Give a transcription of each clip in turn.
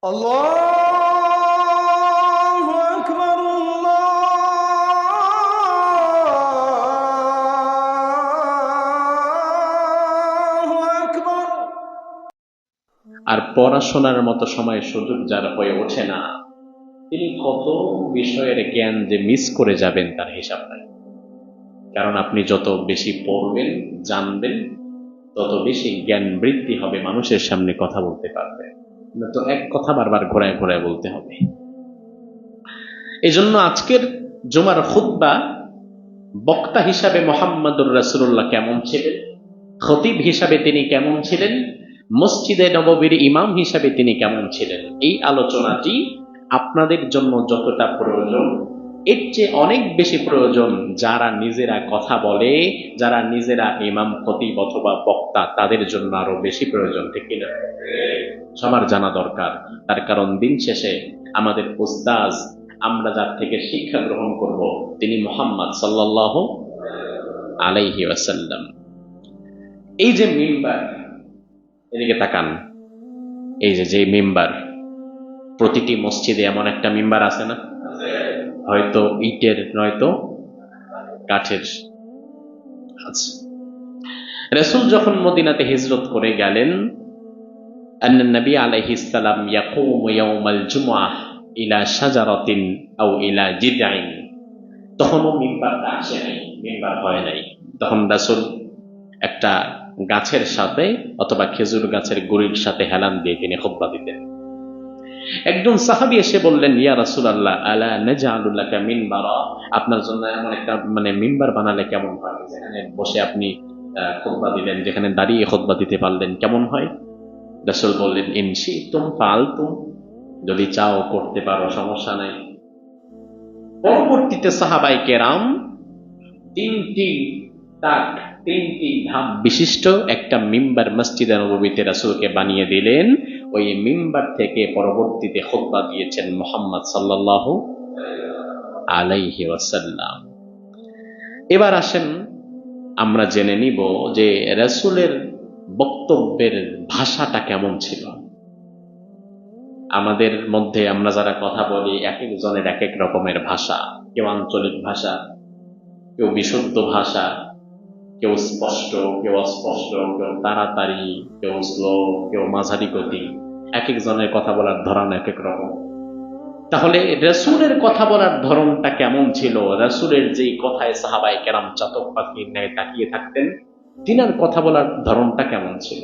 আল্লাহু আকবার, আল্লাহু আকবার। আর পড়াশোনার মতো সময় সুযোগ যার হয়ে ওঠে না, তিনি কত বিষয়ের জ্ঞান যে মিস করে যাবেন তার হিসাব নাই। কারণ আপনি যত বেশি পড়বেন, জানবেন, তত বেশি জ্ঞান বৃদ্ধি হবে, মানুষের সামনে কথা বলতে পারবে না। তো এক কথা বারবার ঘোরায় ঘোরায় বলতে হবে। এই জন্য আজকের জুমার খুতবা বক্তা হিসাবে মোহাম্মদুর রাসূলুল্লাহ কেমন ছিলেন, খতিব হিসাবে তিনি কেমন ছিলেন, মসজিদে নববীর ইমাম হিসাবে তিনি কেমন ছিলেন, এই আলোচনাটি আপনাদের জন্য যতটা প্রয়োজন, এর চেয়ে অনেক বেশি প্রয়োজন যারা নিজেরা কথা বলে, যারা নিজেরা ইমাম, খতিব অথবা বক্তা, তাদের জন্য আরো বেশি প্রয়োজন, ঠিক কিনা? সবার জানা দরকার। তার কারণ দিন শেষে আমাদের উস্তাজ, আমরা যার থেকে শিক্ষা গ্রহণ করব, তিনি মুহাম্মদ সাল্লাল্লাহু আলাইহি ওয়াসাল্লাম। এই যে মিম্বার, এদিকে তাকান, এই যে মিম্বার, প্রতিটি মসজিদে এমন একটা মিম্বার আছে না? হয়তো ইটের, নয়তো কাঠের আছে। রাসূল যখন মদিনাতে হিজরত করে গেলেন, আন্নান নবী আলাইহিস সালাম ইয়াকুমু ইয়াউমাল জুমআহ ইলা শাজারাতিন আও ইলা জিদআইন, তখনও মিম্বারটা আসে নাই, মিম্বার হয় নাই। তখন রাসূল একটা গাছের সাথে অথবা খেজুর গাছের গুড়ির সাথে হেলান দিয়ে তিনি খুতবা দিতেন। একজন সাহাবী এসে বললেন, ইয়া রাসূলুল্লাহ, আলা নাজআলু লাকা মিনবারা, আপনার জন্য এমন একটা মিম্বার বানালে কেমন হয়, যেখানে বসে আপনি খুতবা দিলেন, যেখানে দাঁড়িয়ে খুতবা দিতে পারলেন, কেমন হয়? রাসূল বললেন, ইন শি'তুম ফাআলতুম, যদি চাও করতে পারো, সমস্যা নাই। পরবর্তীতে সাহাবায়ে কেরাম তিনটি ধাপ বিশিষ্ট একটা মিম্বার মসজিদে নববীতে রাসূলকে বানিয়ে দিলেন। ওই মিম্বার থেকে পরবর্তীতে খুতবা দিয়েছেন মুহাম্মদ সাল্লাল্লাহু আলাইহি ওয়াসাল্লাম। এবার আসেন আমরা জেনে নিব যে রাসূলের বক্তব্যের ভাষাটা কেমন ছিল। আমাদের মধ্যে আমরা যারা কথা বলি, এক একজনের এক এক রকমের ভাষা। কেউ আঞ্চলিক ভাষা, কেউ বিশুদ্ধ ভাষা, কেউ স্পষ্ট, কেউ অস্পষ্ট, কেউ তাড়াতাড়ি, কেউ স্লো, কেউ মাঝারি গতি। এক একজনের কথা বলার ধরন এক এক রকম। তাহলে রাসূলের কথা বলার ধরনটা কেমন ছিল? রাসূলের যেই কথায় সাহাবায়ে কেরাম চাতক পাখির ন্যায় তাকিয়ে থাকতেন, তিনার কথা বলার ধরনটা কেমন ছিল?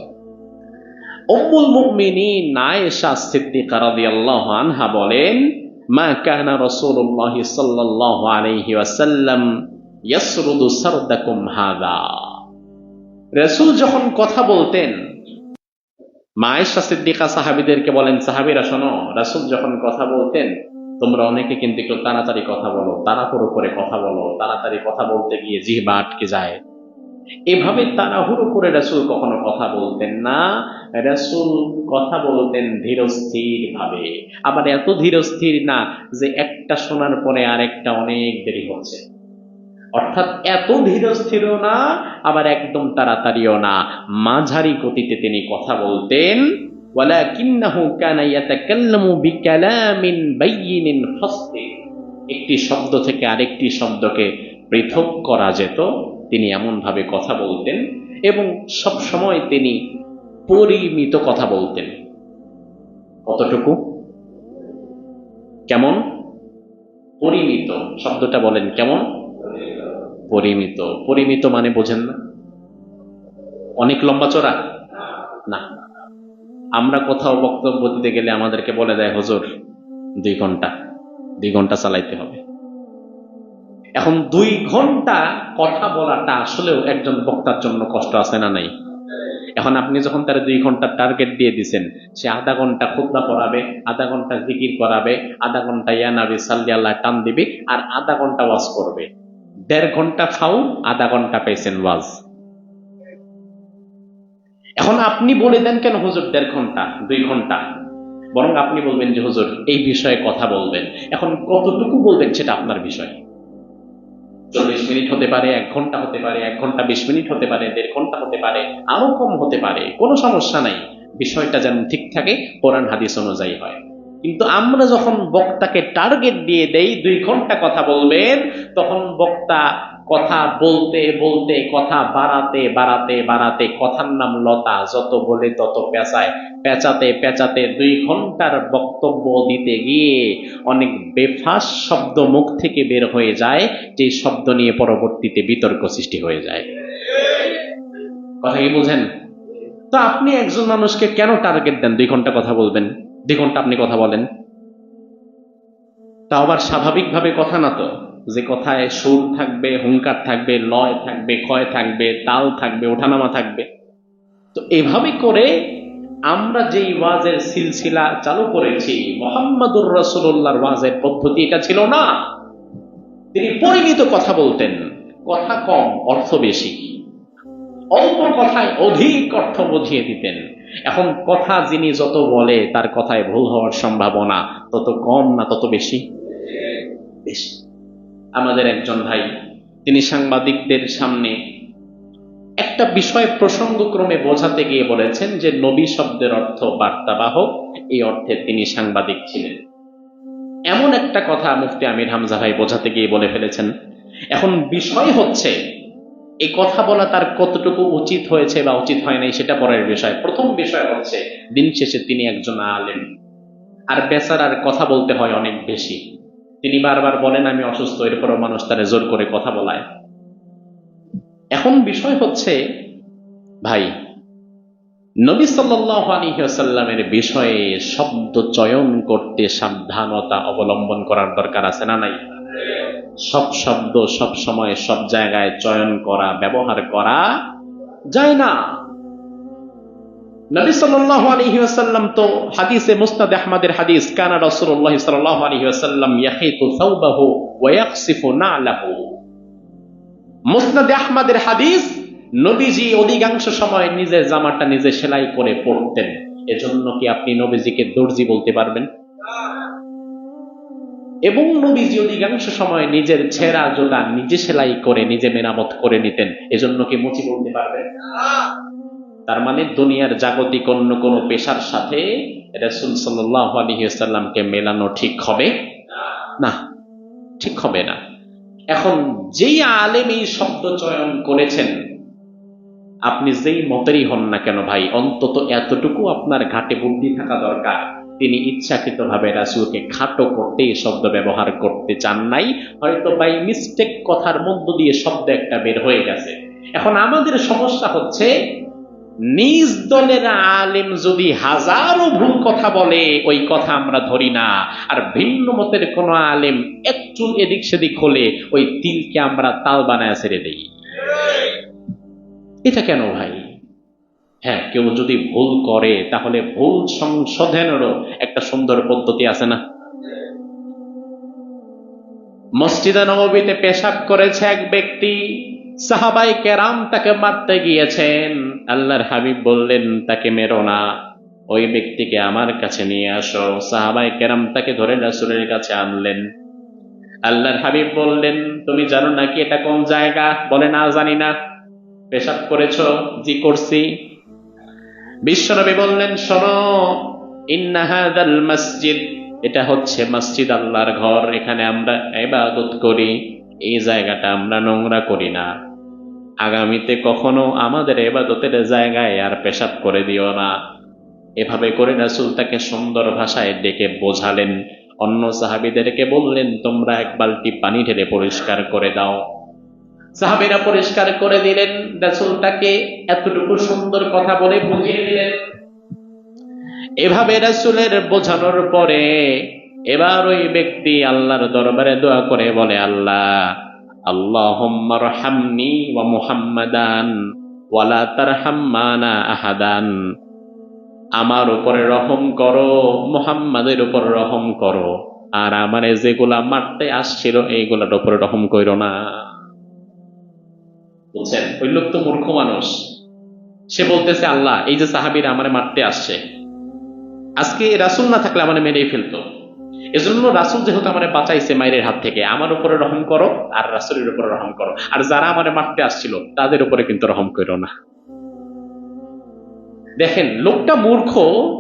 উম্মুল মুমিনিন আয়েশা সিদ্দিকা রাদিয়াল্লাহু আনহা বলেন, মা কানা রাসূলুল্লাহ সাল্লাল্লাহু আলাইহি ওয়াসাল্লাম ইয়াসরুদু সারদাকুম হাযা, রাসূল যখন কথা বলতেন, মা আয়েশা সিদ্দিকা সাহাবীদেরকে বলেন, সাহাবীরা শোনো, রাসূল যখন কথা বলতেন, তোমরা অনেকে কিন্তু একটু তাড়াতাড়ি কথা বলো, তাড়াহুড়ো করে কথা বলো, তাড়াতাড়ি কথা বলতে গিয়ে জিহ্বা আটকে যায়। এভাবে তাড়াহুড়ো করে রাসূল কখনো কথা বলতেন না। রাসূল কথা বলতেন ধীরস্থির ভাবে, আবার এত ধীরস্থির না যে একটা শোনার পরে আরেকটা অনেক দেরি হচ্ছে। অর্থাৎ এত ধীরস্থিরও না, আবার একদম তাড়াতাড়িও না, মাঝারি গতিতে তিনি কথা বলতেন। ওয়ালাকিন্নাহু কানা ইয়াতাকাল্লামু বিকালামিন বাইয়িনিন ফাসলিন, একটি শব্দ থেকে আরেকটি শব্দকে পৃথক করা যেত, তিনি এমন ভাবে কথা বলতেন। এবং সব সময় তিনি পরিমিত কথা বলতেন। কতটুকু? কেমন? পরিমিত। শব্দটা বলেন কেমন? পরিমিত। পরিমিত মানে বোঝেন না? অনেক লম্বা চড়া না। আমরা কোথাও বক্তব্য দিতে গেলে আমাদেরকে বলে দেয়, হুজুর 2 ঘন্টা চালাইতে হবে। এখন 2 ঘন্টা কথা বলাটা আসলেও একজন বক্তার জন্য কষ্ট আছে না নাই? এখন আপনি যখন তার 2 ঘন্টার টার্গেট দিয়ে দিচ্ছেন, সে আধা ঘন্টা খুতবা পড়াবে, আধা ঘন্টা জিকির করাবে, আধা ঘন্টা ইয়া নবী সাল্লি আল্লাহ টান দিবে, আর আধা ঘন্টা ওয়াজ করবে। 1.5 ঘন্টা ফাউ, আধা ঘন্টা পেয়েছেন ওয়াজ। এখন আপনি বলে দেন কেন হুজুর 1.5 ঘন্টা 2 ঘন্টা, বরং আপনি বলবেন যে হুজুর এই বিষয়ে কথা বলবেন। এখন কতটুকু বলবেন সেটা আপনার বিষয়। 40 মিনিট হতে পারে, 1 ঘন্টা হতে পারে, 1 ঘন্টা 20 মিনিট হতে পারে, 1.5 ঘন্টা হতে পারে, আরো কম হতে পারে, কোনো সমস্যা নাই। বিষয়টা যেন ঠিক থাকে, কোরআন হাদিস অনুযায়ী হয়। কিন্তু আমরা যখন বক্তাকে টার্গেট দিয়ে দেই 2 ঘন্টা কথা বলবেন, তখন বক্তা কথা বলতে বলতে কথা বাড়াতে বাড়াতে বাড়াতে কথার নাম লতা, যত বলে তত পেঁচায়, পেঁচাতে পেঁচাতে 2 ঘন্টার বক্তব্য দিতে গিয়ে অনেক বেফাস শব্দ মুখ থেকে বের হয়ে যায়, যে শব্দ নিয়ে পরবর্তীতে বিতর্ক সৃষ্টি হয়ে যায়। কথা কি বুঝেন? তো আপনি একজন মানুষকে কেন টার্গেট দেন 2 ঘন্টা কথা বলবেন? 2 ঘন্টা আপনি কথা বলেন, তা আবার স্বাভাবিকভাবে কথা না তো, যে কথায় সুর থাকবে, হুঙ্কার থাকবে, লয় থাকবে, ক্ষয় থাকবে, তাল থাকবে, ওঠানামা থাকবে। তো এভাবে করে আমরা যেই ওয়াজের সিলসিলা চালু করেছি, মুহাম্মদুর রাসূলুল্লাহর ওয়াজের পদ্ধতি এটা ছিল না। তিনি পরিমিত কথা বলতেন, কথা কম অর্থ বেশি, অল্প কথায় অধিক অর্থ বুঝিয়ে দিতেন। এখন কথা যিনি যত বলে তার কথায় ভুল হওয়ার সম্ভাবনা তত কম না তত বেশি? বেশি। আমাদের একজন ভাই, তিনি সাংবাদিকদের সামনে একটা বিষয় প্রসঙ্গক্রমে বোঝাতে গিয়ে বলেছেন যে নবী শব্দের অর্থ বার্তাবাহক, এই অর্থে তিনি সাংবাদিক ছিলেন। এমন একটা কথা মুফতি আমির হামজা ভাই বোঝাতে গিয়ে বলে ফেলেছেন। এখন বিষয় হচ্ছে, এই কথা বলা তার কতটুকু উচিত হয়েছে বা উচিত হয় নাই সেটা পরের বিষয়। প্রথম বিষয় হচ্ছে, দিন শেষে তিনি একজন আলেম, আর বেচারার কথা বলতে হয় অনেক বেশি। তিনি বারবার বলেন আমি অসুস্থ, এরপরও মানুষ তারে জোর করে কথা বলায়। এখন বিষয় হচ্ছে ভাই, নবী সাল্লাল্লাহু আলাইহি ওয়াসাল্লামের বিষয়ে শব্দ চয়ন করতে সাবধানতা অবলম্বন করার দরকার আছে না নাই? সব শব্দ সব সময় সব জায়গায় চয়ন করা, ব্যবহার করা যায় না। নবী সাল্লাল্লাহু আলাইহি ওয়াসাল্লাম তো হাদিসে মুসনাদ আহমদের হাদিস, কানা রাসূলুল্লাহ সাল্লাল্লাহু আলাইহি ওয়াসাল্লাম ইয়াহিতু সাওবাহু ওয়া ইয়াকসিফু না'লাহু। মুসনাদ আহমদের হাদিস, নবীজি অধিকাংশ সময় নিজের জামাটা নিজে সেলাই করে পরতেন। এজন্য কি আপনি নবীজিকে দর্জি বলতে পারবেন? এবং নবীজি অধিকাংশ সময় নিজের ছেঁড়া জোড়া নিজে সেলাই করে নিজে মেরামত করে নিতেন। এজন্য কি মুচি বলতে পারবেন? তার মানে দুনিয়ার জাগতিক অন্য কোন পেশার সাথে রাসূল সাল্লাল্লাহু আলাইহি ওয়াসাল্লামকে মেলানো ঠিক হবে না, ঠিক হবে না। এখন যেই আলেম এই শব্দ চয়ন করেছেন, আপনি যেই মতেরই হন না কেন ভাই, অন্তত এতটুকু আপনার ঘাটে বুদ্ধি থাকা দরকার, তিনি ইচ্ছাকৃতভাবে রাসূলকে খাটো করতে এই শব্দ ব্যবহার করতে চান নাই, হয়তো বাই মিস্টেক কথার মধ্য দিয়ে শব্দ একটা বের হয়ে গেছে। এখন আমাদের সমস্যা হচ্ছে, নিজ দলের আলেম যদি হাজারো ভুল কথা বলে ওই কথা আমরা ধরি না, আর ভিন্ন মতের কোন আলেম একটু এদিক সেদিক হলে ওই তিলকে আমরা তাল বানায় ছেড়ে দেই। এটা কেন ভাই? হ্যাঁ, কেউ যদি ভুল করে তাহলে ভুল সংশোধনেরও একটা সুন্দর পদ্ধতি আছে না? মসজিদে নববীতে পেশাব করেছে এক ব্যক্তি, সাহাবায়ে কেরাম তাকে মারতে গিয়েছেন। আল্লাহর হাবিব বললেন তাকে মেরো না, ওই ব্যক্তিকে আমার কাছে নিয়ে আসো। সাহাবায়ে কেরাম তাকে ধরে রাসূলের কাছে আনলেন। আল্লাহর হাবিব বললেন তুমি জানো নাকি এটা কোন জায়গা? বলে না জানি না। পেশাব করেছো? জি করছি। বিশ্বনবী বললেন শোনো, ইন্না হাযাল মসজিদ, এটা হচ্ছে মসজিদ, আল্লাহর ঘর, এখানে আমরা ইবাদত করি, এই জায়গাটা আমরা নোংরা করি না। আগামীতে কখনো আমাদের ইবাদতের জায়গায় আর পেশাব করে দিও না। এভাবে করে রাসূল তাকে সুন্দর ভাষায় ডেকে বোঝালেন। অন্য সাহাবীদেরকে বললেন তোমরা এক বালতি পানি ঢেলে পরিষ্কার করে দাও। সাহাবীরা পরিষ্কার করে দিলেন, রাসূল তাকে এতটুকু সুন্দর কথা বলে বুঝিয়ে দিলেন। এভাবে রাসূলের বোঝানোর পরে এবার ওই ব্যক্তি আল্লাহর দরবারে দোয়া করে বলে, আল্লাহ, আল্লাহুম্মা রহামনি ওয়া মুহাম্মাদান ওয়া লা তারহাম মানা আহাদান। আমার উপরে রহম করো, মুহাম্মাদের উপর রহম করো, আর আমারে যেগুলা মারতে আসছিল এইগুলার উপরে রহম কইরো না। বুঝছেন? ওই লোক তো মূর্খ মানুষ, সে বলতেছে আল্লাহ, এই যে সাহাবীরা আমারে মারতে আসছে, আজকে রাসূল না থাকলে আমারে মেরেই ফেলতো, এজন্য রাসূল যেহেতু আমারে বাঁচাইছে মায়ের হাত থেকে, আমার উপরে রহম করো আর রাসূলের উপরে রহম করো, আর যারা আমারে মারতে আসছিল তাদের উপরে কিন্তু রহম করো না। দেখেন, লোকটা মূর্খ,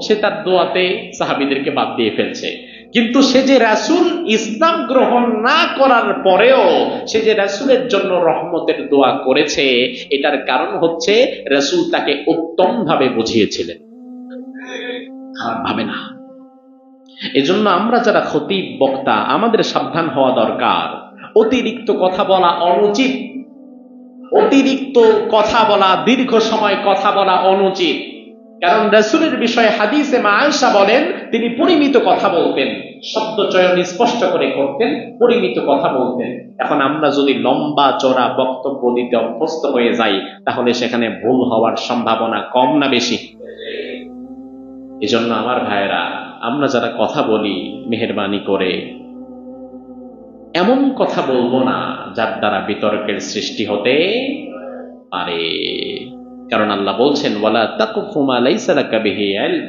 সে তার দোয়াতে সাহাবীদেরকে বাদ দিয়ে ফেলছে, কিন্তু সে যে রাসূল ইসলাম গ্রহণ না করার পরেও সে যে রাসূলের জন্য রহমতের দোয়া করেছে, এটার কারণ হচ্ছে রাসূল তাকে উত্তম ভাবে বুঝিয়েছিলেন, খারাপ ভাবে না। এজন্য আমরা যারা খতিব বক্তা, আমাদের সাবধান হওয়া দরকার। অতিরিক্ত কথা বলা অনুচিত, অতিরিক্ত কথা বলা, দীর্ঘ সময় কথা বলা অনুচিত। কারণ রাসূলের বিষয়ে হাদিসে মা আয়েশা বলেন, তিনি পরিমিত কথা বলতেন, শব্দ চয়ন স্পষ্ট করে করতেন, পরিমিত কথা বলতেন। এখন আমরা যদি লম্বা চড়া বক্তব্য দিতে অভ্যস্ত হয়ে যাই, তাহলে সেখানে ভুল হওয়ার সম্ভাবনা কম না বেশি? এজন্য আমার ভাইয়েরা, আমরা যারা কথা বলি, মেহেরবানি করে এমন কথা বলবো না যার দ্বারা বিতর্কের সৃষ্টি হতে পারে। কারণ আল্লাহ বলছেন, ওয়ালা তাকফু মা লাইসা লাকা বিহি ইলম,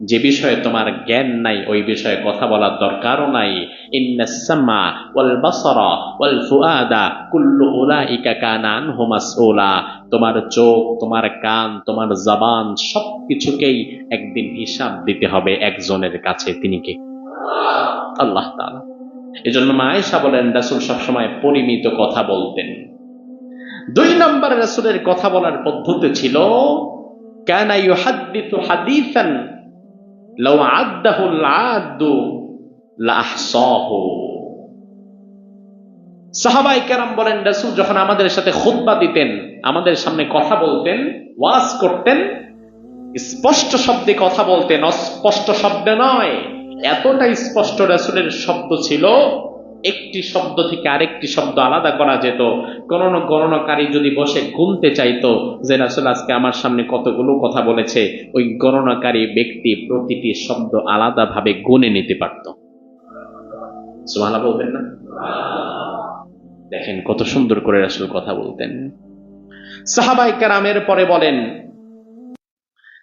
যে বিষয়ে তোমার জ্ঞান নাই ওই বিষয়ে কথা বলার দরকারও নাই। ইন্নাস সামা ওয়াল বাসারা ওয়াল ফুআদা কুল্লু উলাইকা কানা আনহু মাসউলা, তোমার চোখ, তোমার কান, তোমার জবান সবকিছুকেই একদিন হিসাব দিতে হবে একজনের কাছে। তিনি কে? আল্লাহ তাআলা। এজন্য মা আয়েশা বলেন, রাসূল সবসময় পরিমিত কথা বলতেন। 2 নম্বর রাসূলের কথা বলার পদ্ধতি ছিল, কানা ইউহাদ্দিতু হাদিসান লাউ আদ্দাহু আ'আদু লা আহসাহু। সাহাবায়ে কেরাম বলেন, রাসূল যখন আমাদের সাথে খুতবা দিতেন, আমাদের সামনে কথা বলতেন, ওয়াজ করতেন, স্পষ্ট শব্দে কথা বলতেন, অস্পষ্ট শব্দে নয়। এতটা স্পষ্ট রাসূলের শব্দ ছিল, একটি শব্দ থেকে আরেকটি শব্দ আলাদা করা যেত। গণনাকারী যদি বসে গুনতে চাইতো যে রাসূল আজকে আমার সামনে কতগুলো কথা বলেছে, ওই গণনাকারী ব্যক্তি প্রতিটি শব্দ আলাদাভাবে গুনে নিতে পারত। সুবহানাল্লাহ বলবেন না? দেখেন কত সুন্দর করে রাসূল কথা বলতেন। সাহাবায়ে কেরামের পরে বলেন,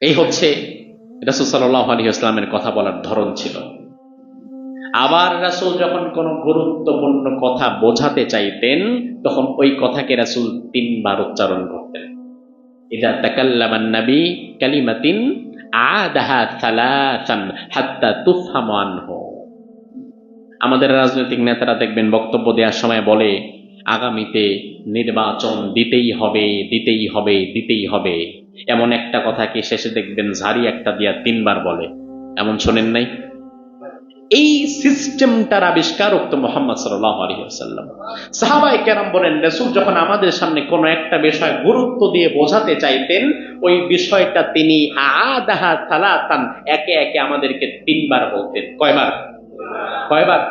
এই হচ্ছে রাসূল সাল্লাল্লাহু আলাইহি ওয়াসাল্লামের কথা বলার ধরন ছিল। আবার রাসূল যখন কোন গুরুত্বপূর্ণ কথা বোঝাতে চাইতেন, তখন ওই কথাকে রাসূল 3 বার উচ্চারণ করতেন। ইযা তাকাল্লামান নবী কালিমাতিন আদাহা সালাসান হাত্তা তুফহামু আনহু। আমাদের রাজনৈতিক নেতারা দেখবেন বক্তব্য দেওয়ার সময় বলে, আগামীতে নির্বাচন দিতেই হবে, দিতেই হবে, দিতেই হবে। এমন একটা কথাকে শেষে দেখবেন ঝাড়ি একটা দিয়া 3 বার বলে। এমন শোনেন নাই? এই সিস্টেমটার আবিষ্কারক তো মুহাম্মদ সাল্লাল্লাহু আলাইহি ওয়াসাল্লাম। সাহাবায়ে কেরাম বলেন, রাসূল যখন আমাদের সামনে কোনো একটা বিষয় গুরুত্ব দিয়ে বোঝাতে চাইতেন, ওই বিষয়টা তিনি আদাহা সালাতান, একে একে আমাদেরকে 3 বার বলতেন। কয়বার?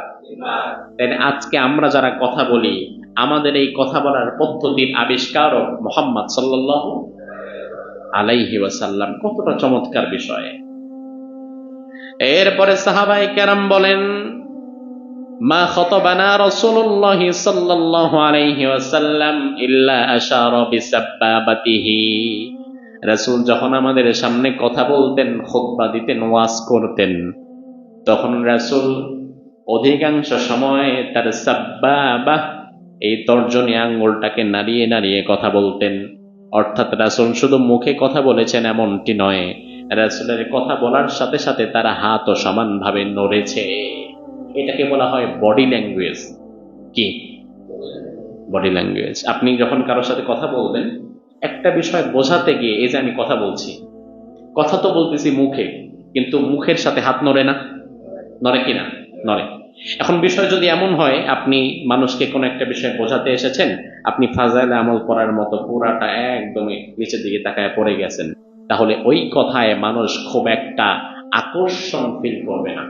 তাই আজকে আমরা যারা কথা বলি, আমাদের এই কথা বলার পদ্ধতির আবিষ্কারক মুহাম্মদ সাল্লাল্লাহু আলাইহি ওয়াসাল্লাম। কতটা চমৎকার বিষয়। এরপরে সাহাবায়ে কেরাম বলেন, মা খাতাবানা রাসূলুল্লাহ সাল্লাল্লাহু আলাইহি ওয়াসাল্লাম ইল্লা আশারা বিসাব্বাবাতিহি। রাসূল যখন আমাদের সামনে কথা বলতেন, খুতবা দিতেন, ওয়াজ করতেন, তখন রাসূল অধিকাংশ সময় তার সাব্বাবা, এই তর্জনী আঙ্গুলটাকে নাড়িয়ে নাড়িয়ে কথা বলতেন। অর্থাৎ রাসূল শুধু মুখে কথা বলেছেন এমনটি নয়, রাসূলের কথা বলার সাথে সাথে তার হাতও সমানভাবে নড়েছে। এটাকে বলা হয় বডি ল্যাঙ্গুয়েজ। কি বডি ল্যাঙ্গুয়েজ? আপনি যখন কারোর সাথে কথা বলবেন, একটা বিষয় বোঝাতে গিয়ে, এই যে আমি কথা বলছি, কথা তো বলতেছি মুখে, কিন্তু মুখের সাথে হাত নড়ে না? নড়ে কিনা? নড়ে। এখন বিষয় যদি এমন হয়, আপনি মানুষকে কোনো একটা বিষয় বোঝাতে এসেছেন, আপনি ফাজাইলে আমল করার মতো পুরাটা একদমই নিচের দিকে তাকায় পড়ে গেছেন, তাহলে ওই কথায় মানুষ খুব একটা আকর্ষণ ফিল করবে না,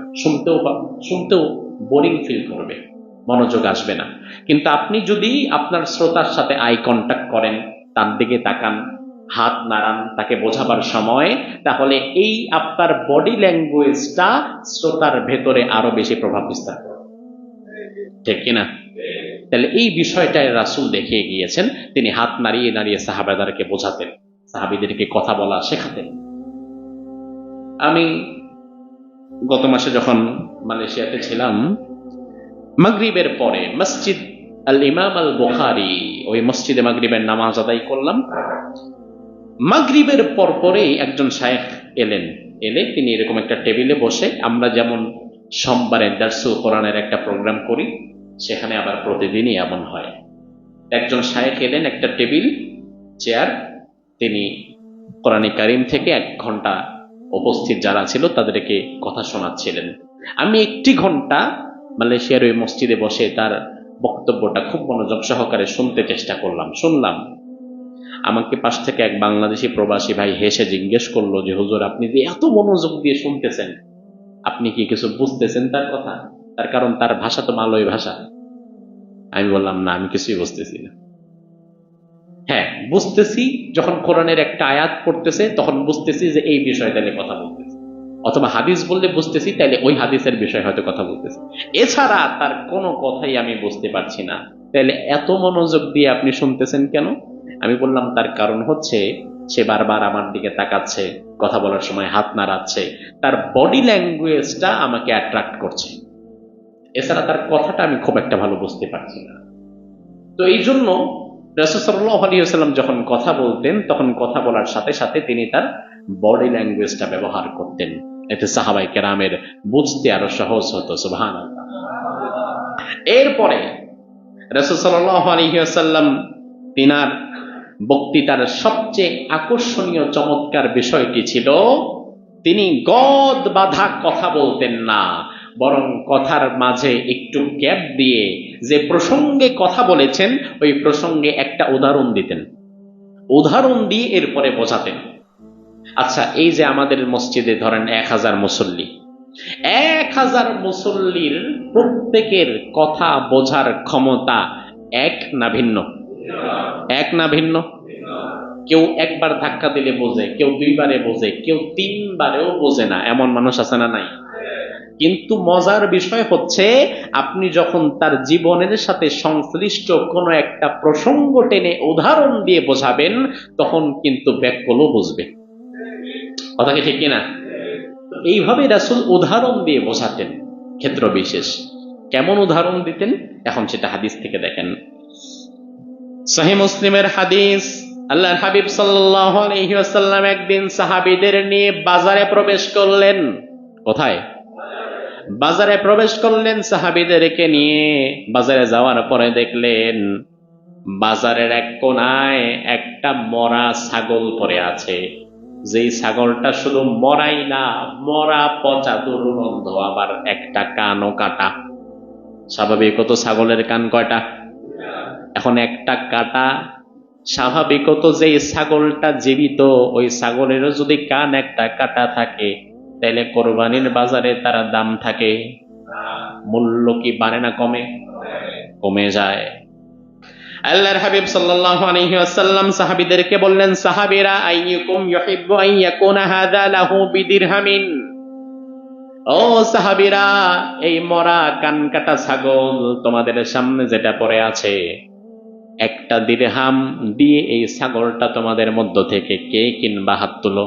শুনতেও বোরিং ফিল করবে, মনোযোগ আসবে না। কিন্তু আপনি যদি আপনার শ্রোতার সাথে আই কন্ট্যাক্ট করেন, তার দিকে তাকান, হাত নাড়ান তাকে বোঝাবার সময়, তাহলে এই আপনার বডি ল্যাঙ্গুয়েজটা শ্রোতার ভেতরে আরো বেশি প্রভাব বিস্তার করবে। ঠিক কিনা? তাহলে এই বিষয়টায় রাসূল দেখিয়ে গিয়েছেন। তিনি হাত নাড়িয়ে নাড়িয়ে সাহাবাদেরকে বোঝাতেন, সাহাবীদেরকে কথা বলা শেখাতেন। আমি গত মাসে যখন মালয়েশিয়াতে ছিলাম, মাগরিবের পরে মসজিদ আল ইমাম আল বুখারী, ওই মসজিদে মাগরিবের নামাজ আদায় করলাম। মাগরিবের পরপরেই একজন শায়েখ এলে তিনি এরকম একটা টেবিলে বসে, আমরা যেমন সোমবারে দারসুল কোরআনের একটা প্রোগ্রাম করি, সেখানে আবার প্রতিদিনই এমন হয়। একজন শায়েখ এলেন, একটা টেবিল, চেয়ার, তিনি কোরআনে কারিম থেকে 1 ঘন্টা উপস্থিত যারা ছিল তাদেরকে কথা শোনাচ্ছিলেন। আমি 1 ঘন্টা মালয়েশিয়ার ওই মসজিদে বসে তার বক্তব্যটা খুব মনোযোগ সহকারে শুনতে চেষ্টা করলাম, শুনলাম। আমাকে পাশ থেকে এক বাংলাদেশি প্রবাসী ভাই হেসে জিজ্ঞেস করলো যে, হুজুর আপনি যে এত মনোযোগ দিয়ে শুনতেছেন, আপনি কি কিছু বুঝতেছেন তার কথা? তার কারণ তার ভাষা তো মালয় ভাষা। আমি বললাম, না, আমি কিছুই বুঝতেছি না। হ্যাঁ, বুঝতেছি, যখন কোরআনের একটা আয়াত পড়তেছে তখন বুঝতেছি যে এই বিষয় তাহলে কথা বলতেছে, অথবা হাদিস বললে বুঝতেছি তাহলে ওই হাদিসের বিষয় হয়তো কথা বলতেছে। এছাড়া তার কোনো কথাই আমি বুঝতে পারছি না। তাহলে এত মনোযোগ দিয়ে আপনি শুনতেছেন কেন? আমি বললাম, তার কারণ হচ্ছে সে বারবার আমার দিকে তাকাচ্ছে, কথা বলার সময় হাত নাড়াচ্ছে, তার বডি ল্যাঙ্গুয়েজটা আমাকে অ্যাট্রাক্ট করছে। এছাড়া তার কথাটা আমি খুব একটা ভালো বুঝতে পারছি না। তো এই জন্য রাসূল সাল্লাল্লাহু আলাইহি ওয়াসাল্লাম যখন কথা বলতেন তখন কথা বলার সাথে সাথে তিনি তার বডি ল্যাঙ্গুয়েজটা ব্যবহার করতেন। এতে সাহাবায়ে কেরামের বুঝতে আরো সহজ হতো। সুবহানাল্লাহ। এরপরে রাসূল সাল্লাল্লাহু আলাইহি ওয়াসাল্লাম তিনার বক্তৃতার সবচেয়ে আকর্ষণীয় চমৎকার বিষয়টি ছিল, তিনি গদ বাঁধা কথা বলতেন না, বরং কথার মাঝে একটু গ্যাপ দিয়ে যে প্রসঙ্গে কথা বলেছেন ওই প্রসঙ্গে একটা উদাহরণ দিতেন, উদাহরণ দিয়ে এরপরে বোঝাতেন। আচ্ছা, এই যে আমাদের মসজিদে ধরেন 1000 মুসল্লি, 1000 মুসল্লির প্রত্যেকের কথা বোঝার ক্ষমতা এক না ভিন্ন? এক না ভিন্ন? কেউ একবার ধাক্কা দিলে বোঝে, কেউ 2 বারে বোঝে, কেউ 3 বারেও বোঝে না, এমন মানুষ আছে না নাই? কিন্তু মজার বিষয় হচ্ছে, আপনি যখন তার জীবনের সাথে সংশ্লিষ্ট কোনো একটা প্রসঙ্গ টেনে উদাহরণ দিয়ে বোঝাবেন তখন কিন্তু ব্যাককলও বুঝবে। কথা কি ঠিক কিনা? এইভাবে রাসূল উদাহরণ দিয়ে বোঝাতেন ক্ষেত্র বিশেষ। কেমন উদাহরণ দিতেন এখন সেটা হাদিস থেকে দেখেন। সহিহ মুসলিমের হাদিস, আল্লাহর হাবিব সাল্লাল্লাহু আলাইহি ওয়াসাল্লাম একদিন সাহাবীদের নিয়ে বাজারে প্রবেশ করলেন। কোথায়? বাজারে প্রবেশ করলেন সাহাবীদেরকে নিয়ে। বাজারে যাওয়ার পরে দেখলেন বাজারের এক কোনায় একটা মরা ছাগল পড়ে আছে। যেই ছাগলটা শুধু মরাই না, মরা পচা দুর্গন্ধ, আবার একটা কানও কাটা। স্বাভাবিকত ছাগলের কান কয়টা? এখন একটা কাটা। স্বাভাবিকত যে ছাগলটা জীবিত, ওই ছাগলেরও যদি কান একটা কাটা থাকে তাহলে কোরবানির বাজারে তার দাম থাকে, মূল্য কি বাড়ে না কমে? কমে যায়। আল্লাহর হাবিব সাল্লাল্লাহু আলাইহি ওয়াসাল্লাম সাহাবীদেরকে বললেন, সাহাবীরা, আইয়ুকুম ইউহিব্বু আন ইয়াকুনা হাযা লাহু বিদিরহামিন। ও সাহাবীরা, এই মরা কানকাটা ছাগল তোমাদের সামনে যেটা পড়ে আছে, একটা দিরহাম দিয়ে এই ছাগলটা তোমাদের মধ্য থেকে কে কিনবা? হাত তুলো।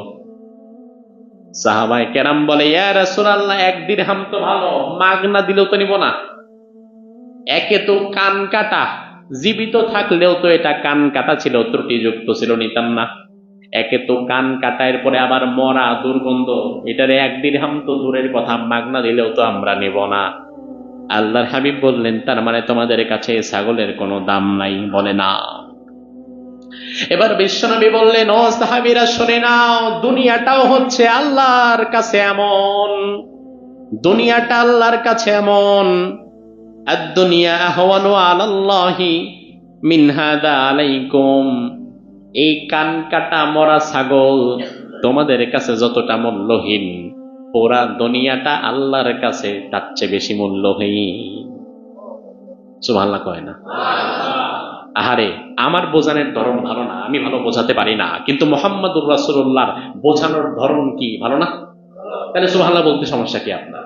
সাহাবায়ে কেরাম বলে, ইয়া রাসূলুল্লাহ, 1 দিরহাম তো ভালো, মাগনা দিলেও তো নিব না। একে তো কান কাটা, জীবিত থাকলেও তো এটা কান কাটা ছিল, ত্রুটিযুক্ত ছিল, নিতাম না। একে তো কান কাটা, এরপরে আবার মরা, দুর্গন্ধ, এটারে 1 দিরহাম তো দূরের কথা, মাগনা দিলেও তো আমরা নেব না। আল্লাহর হাবিব বললেন, তার মানে তোমাদের কাছে ছাগলের কোনো দাম নাই? বলে, না। এবার বিশ্বনবী বললেন, ও সাহাবীরা শুনে নাও, দুনিয়াটাও হচ্ছে আল্লাহর কাছে এমন, দুনিয়াটা আল্লাহর কাছে এমন, আদ-দুনিয়া আহওয়ানু আলাল্লাহি মিন হাদা আলাইকুম। এই কান কাটা মরা ছাগল তোমাদের কাছে যতটা মূল্যহীন, পুরা দুনিয়াটা আল্লাহর কাছে তার চেয়ে বেশি মূল্যহীন। সুবহানাল্লাহ কয় না? আহারে, আমার বোঝানোর ধরন ভালো না, আমি ভালো বোঝাতে পারি না, কিন্তু মুহাম্মদুর রাসূলুল্লাহর বোঝানোর ধরন কি ভালো না? তাহলে সুবহানাল্লাহ বলতে সমস্যা কি আপনার?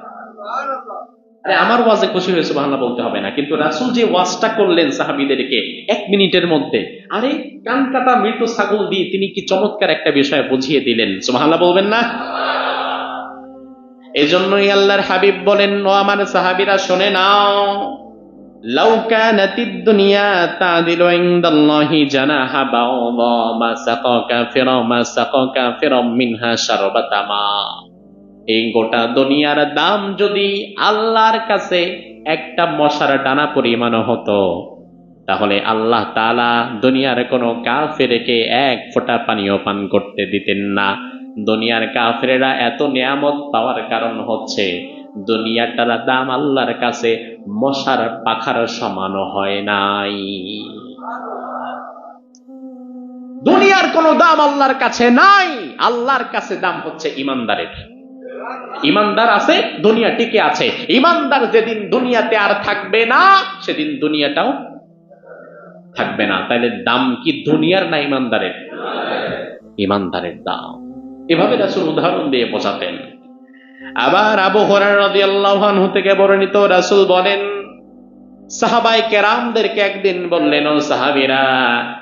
আরে আমার ওয়াজে খুশি হয়ে সুবহানাল্লাহ বলতে হবে না, কিন্তু রাসূল যে ওয়াজটা করলেন সাহাবীদেরকে 1 মিনিটের মধ্যে, আরে কান কাটা মৃত ছাগল দিয়ে তিনি কি চমৎকার একটা বিষয় বুঝিয়ে দিলেন। সুবহানাল্লাহ বলবেন না? এজন্যই আল্লাহর হাবিব বলেন, ও আমার সাহাবীরা শুনে নাও, লাউ কানাতিদ দুনিয়া তাদিলু ইনদাল্লাহি জানাহা বাউদা মা সাকা কাফিরাম মিনহা শারবাতা মা। এই গোটা দুনিয়ার দাম যদি আল্লাহর কাছে একটা মশার ডানা পরিমাণ হতো, তাহলে আল্লাহ তাআলা দুনিয়ার কোনো কাফেরকে এক ফোঁটা পানিও পান করতে দিতেন না। দুনিয়ার কাফেরেরা এত নিয়ামত পাওয়ার কারণ হচ্ছে দুনিয়াটার দাম আল্লাহর কাছে মশার পাখার সমানও হয় নাই। দুনিয়ার কোনো দাম আল্লাহর কাছে নাই। আল্লাহর কাছে দাম হচ্ছে ইমানদারের। ইমানদার আছে, দুনিয়া টিকে আছে। ইমানদার যেদিন দুনিয়াতে আর থাকবে না, সেদিন দুনিয়াটাও থাকবে না। তাহলে দাম কি দুনিয়ার না ইমানদারের? ইমানদারের দাম। এভাবে রাসূল উদাহরণ দিয়ে বোঝাতেন। আবার আবু হুরায়রা রাদিয়াল্লাহু আনহু থেকে বর্ণিত, রাসূল বলেন, সাহাবায়ে কেরামদেরকে একদিন বললেন, ও সাহাবীরা,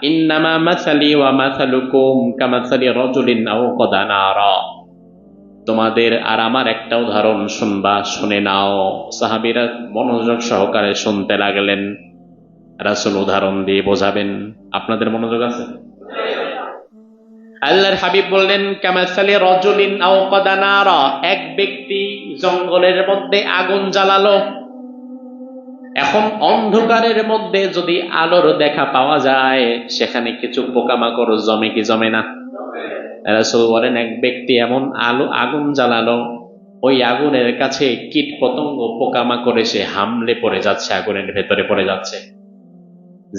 ইন্নামা মাসালি ওয়া মাসালুকুম কামাসালি রাজুলিন আওকাদা নারা। তোমাদের আর আমার একটা উদাহরণ শুনবা, শুনে নাও। সাহাবীরা মনোযোগ সহকারে শুনতে লাগলেন। রাসূল উদাহরণ দিয়ে বোঝাবেন। আপনাদের মনোযোগ আছে? আল্লাহর হাবিব বললেন, কামাসালি রাজুলিন আওকাদা নারা। এক ব্যক্তি জঙ্গলের মধ্যে আগুন জ্বালালো। এখন অন্ধকারের মধ্যে যদি আলোর দেখা পাওয়া যায়, সেখানে কিছু পোকামাকড় জমে কি জমে না? রাসূল বলেন, এক ব্যক্তি এমন আগুন জ্বালালো, ওই আগুনের কাছে কীট পতঙ্গ পোকামাকড় এসে হামলে পড়ে যাচ্ছে, আগুনের ভেতরে পড়ে যাচ্ছে।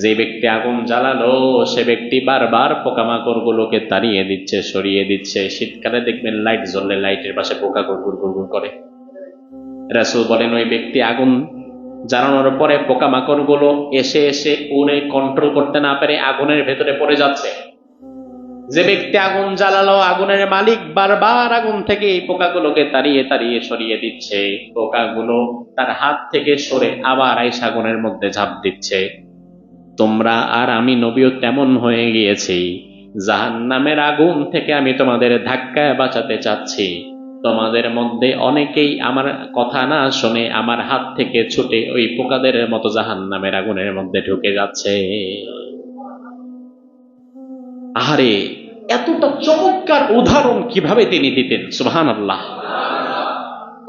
যে ব্যক্তি আগুন জ্বালালো সে ব্যক্তি বারবার পোকামাকড় গুলোকে তাড়িয়ে দিচ্ছে, সরিয়ে দিচ্ছে। শীতকালে দেখবেন লাইট জ্বললে লাইটের পাশে পোকা গুড় গুড় করে। রাসূল বলেন, ওই ব্যক্তি আগুন জ্বালানোর পরে পোকামাকড় গুলো এসে এসে উড়ে কন্ট্রোল করতে না পেরে আগুনের ভেতরে পড়ে যাচ্ছে। যে ব্যক্তি আগুন জ্বালালো, আগুনের মালিক বারবার আগুন থেকে এই পোকাগুলোকে তাড়িয়ে তাড়িয়ে সরিয়ে দিচ্ছে। পোকাগুলো তার হাত থেকে সরে আবার আইসা আগুনের মধ্যে ঝাঁপ দিচ্ছে। তোমরা আর আমি নবীও তেমন হয়ে গিয়েছি। জাহান্নামের আগুন থেকে আমি তোমাদের ধাক্কায় বাঁচাতে চাচ্ছি। তোমাদের মধ্যে অনেকেই আমার কথা না শুনে আমার হাত থেকে ছুটে ওই পোকাদের মতো জাহান্নামের আগুনের মধ্যে ঢুকে যাচ্ছে। আরে এতটা চমৎকার উদাহরণ কিভাবে তিনি দিতেন! সুবহানাল্লাহ।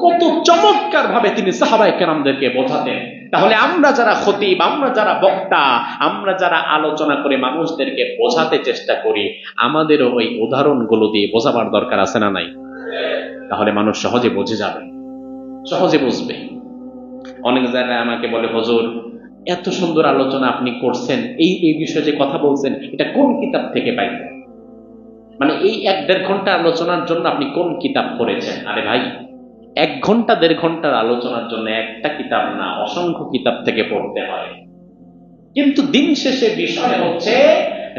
কত চমৎকার ভাবে তিনি সাহাবায়ে কেরামদেরকে বোঝাতেন। তাহলে আমরা যারা খতিব, আমরা যারা বক্তা, আমরা যারা আলোচনা করে মানুষদেরকে বোঝাতে চেষ্টা করি, আমাদেরও ওই উদাহরণগুলো দিয়ে বোঝাবার দরকার আছে না নাই? তাহলে মানুষ সহজে বুঝে যাবে, সহজে বুঝবে। অনেক জায়গায় আমাকে বলে, হুজুর এত সুন্দর আলোচনা আপনি করছেন, এই বিষয়ে যে কথা বলছেন এটা কোন কিতাব থেকে পাইছেন? মানে এই 1-1.5 ঘন্টা আলোচনার জন্য আপনি কোন কিতাব পড়েছেন? আরে ভাই, 1 ঘন্টা 1.5 ঘন্টার আলোচনার জন্য একটা কিতাব না, অসংখ্য কিতাব থেকে পড়তে হয়। কিন্তু দিন শেষে বিষয় হচ্ছে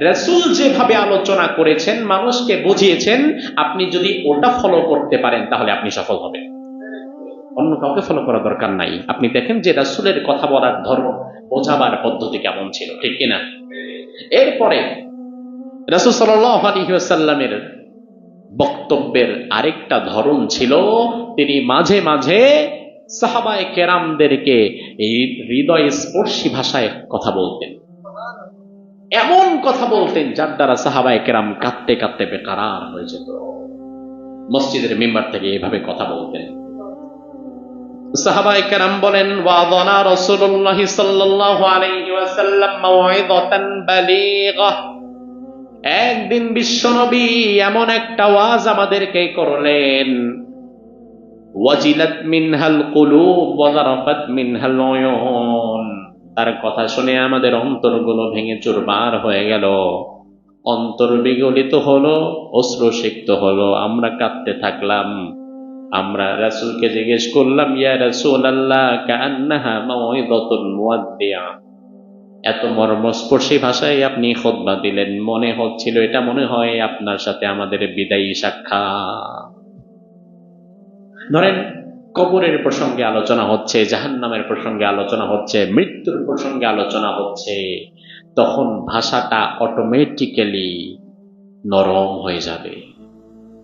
রাসূল যেভাবে আলোচনা করেছেন, মানুষকে বুঝিয়েছেন, আপনি যদি ওটা ফলো করতে পারেন তাহলে আপনি সফল হবেন। অন্য কাউকে ফলো করার দরকার নাই। আপনি দেখেন যে রাসূলের কথা বলার ধর্ম, বোঝাবার পদ্ধতি কেমন ছিল, ঠিক কিনা? এরপরে রাসূল সাল্লাল্লাহু আলাইহি ওয়াসাল্লামের বক্তব্যের আরেকটা ধরন ছিল, তিনি মাঝে মাঝে সাহাবায়ে কেরামদেরকে এই হৃদয়স্পর্শী ভাষায় কথা বলতেন। এমন কথা বলতেন যার দ্বারা সাহাবায়ে কেরাম কাঁদতে কাঁদতে বেকারার হয়ে যেত। মসজিদের মিম্বার থেকে এভাবে কথা বলতেন। সাহাবায়ে কেরাম বলেন, ওয়াযানা রাসূলুল্লাহ সাল্লাল্লাহু আলাইহি ওয়াসাল্লাম মাউইযাতান বালিগা। একদিন বিশ্বনবী এমন একটা ওয়াজ আমাদেরকে করলেন, ওয়াজিলাত মিনহাল কুলুব ওয়া যারাফাত মিনহাল উয়ুন। তার কথা শুনে আমাদের অন্তরগুলো ভেঙে চুরমার হয়ে গেল, অন্তর বিগলিত হলো, অশ্রুসিক্ত হলো, আমরা কাঁদতে থাকলাম। আমরা রাসূলকে জিজ্ঞেস করলাম, ইয়া রাসূলাল্লাহ, কাআন্নাহা মাউইযাতুল মুওয়াদ্দিআ। এত মর্মস্পর্শী ভাষায় আপনি খুতবা দিলেন, মনে হচ্ছিল এটা মনে হয় আপনার সাথে আমাদের বিদায়ী সাক্ষাৎ। ধরেন কবরের প্রসঙ্গে আলোচনা হচ্ছে, জাহান্নামের প্রসঙ্গে আলোচনা হচ্ছে, মৃত্যুর প্রসঙ্গে আলোচনা হচ্ছে, তখন ভাষাটা অটোমেটিক্যালি নরম হয়ে যাবে।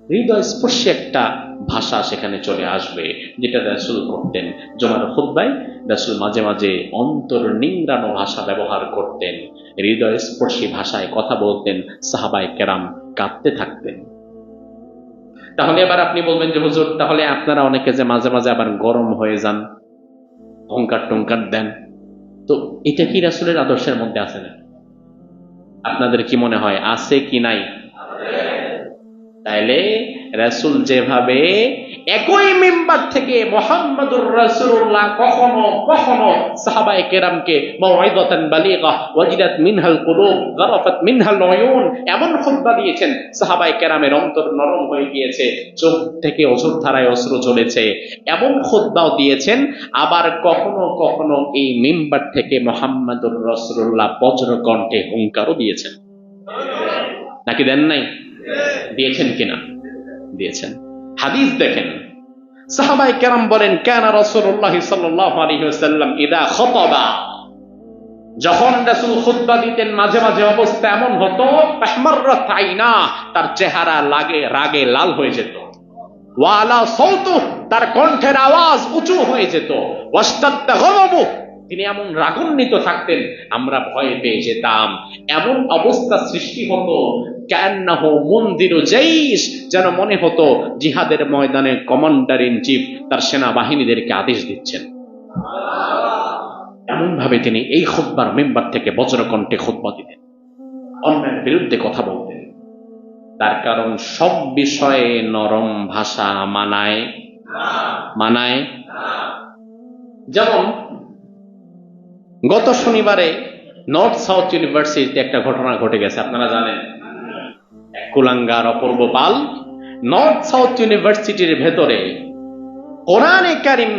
হৃদয়স্পর্শী একটা ভাষা সেখানে চলে আসবে, যেটা রাসূল করতেন। জুমার খুতবায় রাসূল মাঝে মাঝে অন্তর নিংড়ানো ভাষা ব্যবহার করতেন, হৃদয়স্পর্শী ভাষায় কথা বলতেন, সাহাবায়ে কেরাম কাঁদতে থাকতেন। তাহলে এবার আপনি বলবেন যে হুজুর, তাহলে আপনারা অনেকে যে মাঝে মাঝে আবার গরম হয়ে যান, অহংকার টঙ্কার দেন, তো এটা কি রাসূলের আদর্শের মধ্যে আছে না? আপনাদের কি মনে হয় আছে কি নাই? তাইলে রাসূল যেভাবে একই মিম্বার থেকে মুহাম্মাদুর রাসূলুল্লাহ কখনো কখনো সাহাবায়ে কেরামকে মাউইযাতান বালিগা ওয়াজিদাত মিনহাল কুলুব গারাফাত মিনহাল উয়ুন এমন খুতবা দিয়েছেন, সাহাবায়ে কেরামের অন্তর নরম হয়ে গিয়েছে, চোখ থেকে অঝোরধারায় অশ্রু ঝরেছে, এমন খুতবাও দিয়েছেন। আবার কখনো কখনো এই মিম্বার থেকে মুহাম্মাদুর রাসূলুল্লাহ বজ্রকণ্ঠে হুঙ্কারও দিয়েছেন, নাকি দেন নাই? দিয়েছেন কিনা? দিয়েছেন। হাদিস দেখেন, সাহাবায়ে কেরাম বলেন, কানা রাসূলুল্লাহ সাল্লাল্লাহু আলাইহি ওয়াসাল্লাম ইদা খাতাবা, যখন রাসূল খুতবা দিতেন মাঝে মাঝে অবস্থা এমন হতো, তাহমাররাত আইনা, তার চেহারা রাগে লাল হয়ে যেত, ওয়া আলা সাউতু, তার কণ্ঠের আওয়াজ উঁচু হয়ে যেত, ওয়াস্তাদ্দা গাযাবু, তিনি এমন রাগান্বিত থাকতেন আমরা ভয় পেয়ে যেতাম, এমন অবস্থা সৃষ্টি হতো, কান্নাহু মুনদিরু জাইশ, যেন মনে হতো জিহাদের ময়দানে কমান্ডার ইন চিফ তার সেনাবাহিনীদেরকে আদেশ দিচ্ছেন। এমন ভাবে তিনি এই খুতবার মেম্বার থেকে বজ্রকণ্ঠে খুতবা দিতেন, অন্যের বিরুদ্ধে কথা বলতেন। তার কারণ সব বিষয়ে নরম ভাষা মানায়। যেমন গত শনিবারে নর্থ সাউথ ইউনিভার্সিটিতে একটা ঘটনা ঘটে গেছে, আপনারা জানেন। কুলাঙ্গার অপূর্ব পাল নর্থ সাউথ ইউনিভার্সিটির ভেতরে কোরআনে কারিম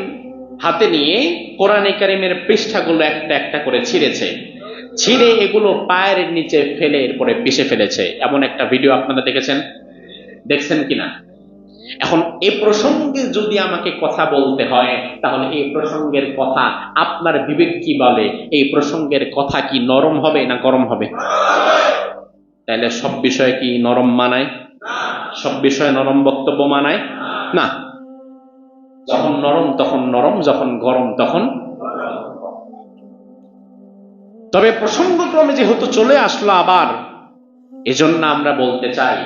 হাতে নিয়ে কোরআনে কারিমের পৃষ্ঠাগুলো একটা একটা করে ছিঁড়ে এগুলো পায়ের নিচে ফেলে এরপরে পিষে ফেলেছে, এমন একটা ভিডিও আপনারা দেখছেন কিনা? এখন এই প্রসঙ্গে যদি আমাকে কথা বলতে হয়, তাহলে এই প্রসঙ্গের কথা আপনার বিবেক কি বলে? এই প্রসঙ্গের কথা কি নরম হবে না গরম হবে? তাহলে সব বিষয়ে কি নরম মানায়? সব বিষয়ে নরম বক্তব্য মানায় না। যখন নরম তখন নরম, যখন গরম তখন। তবে প্রসঙ্গক্রমে যেহেতু চলে আসলো আবার, এজন্য আমরা বলতে চাই,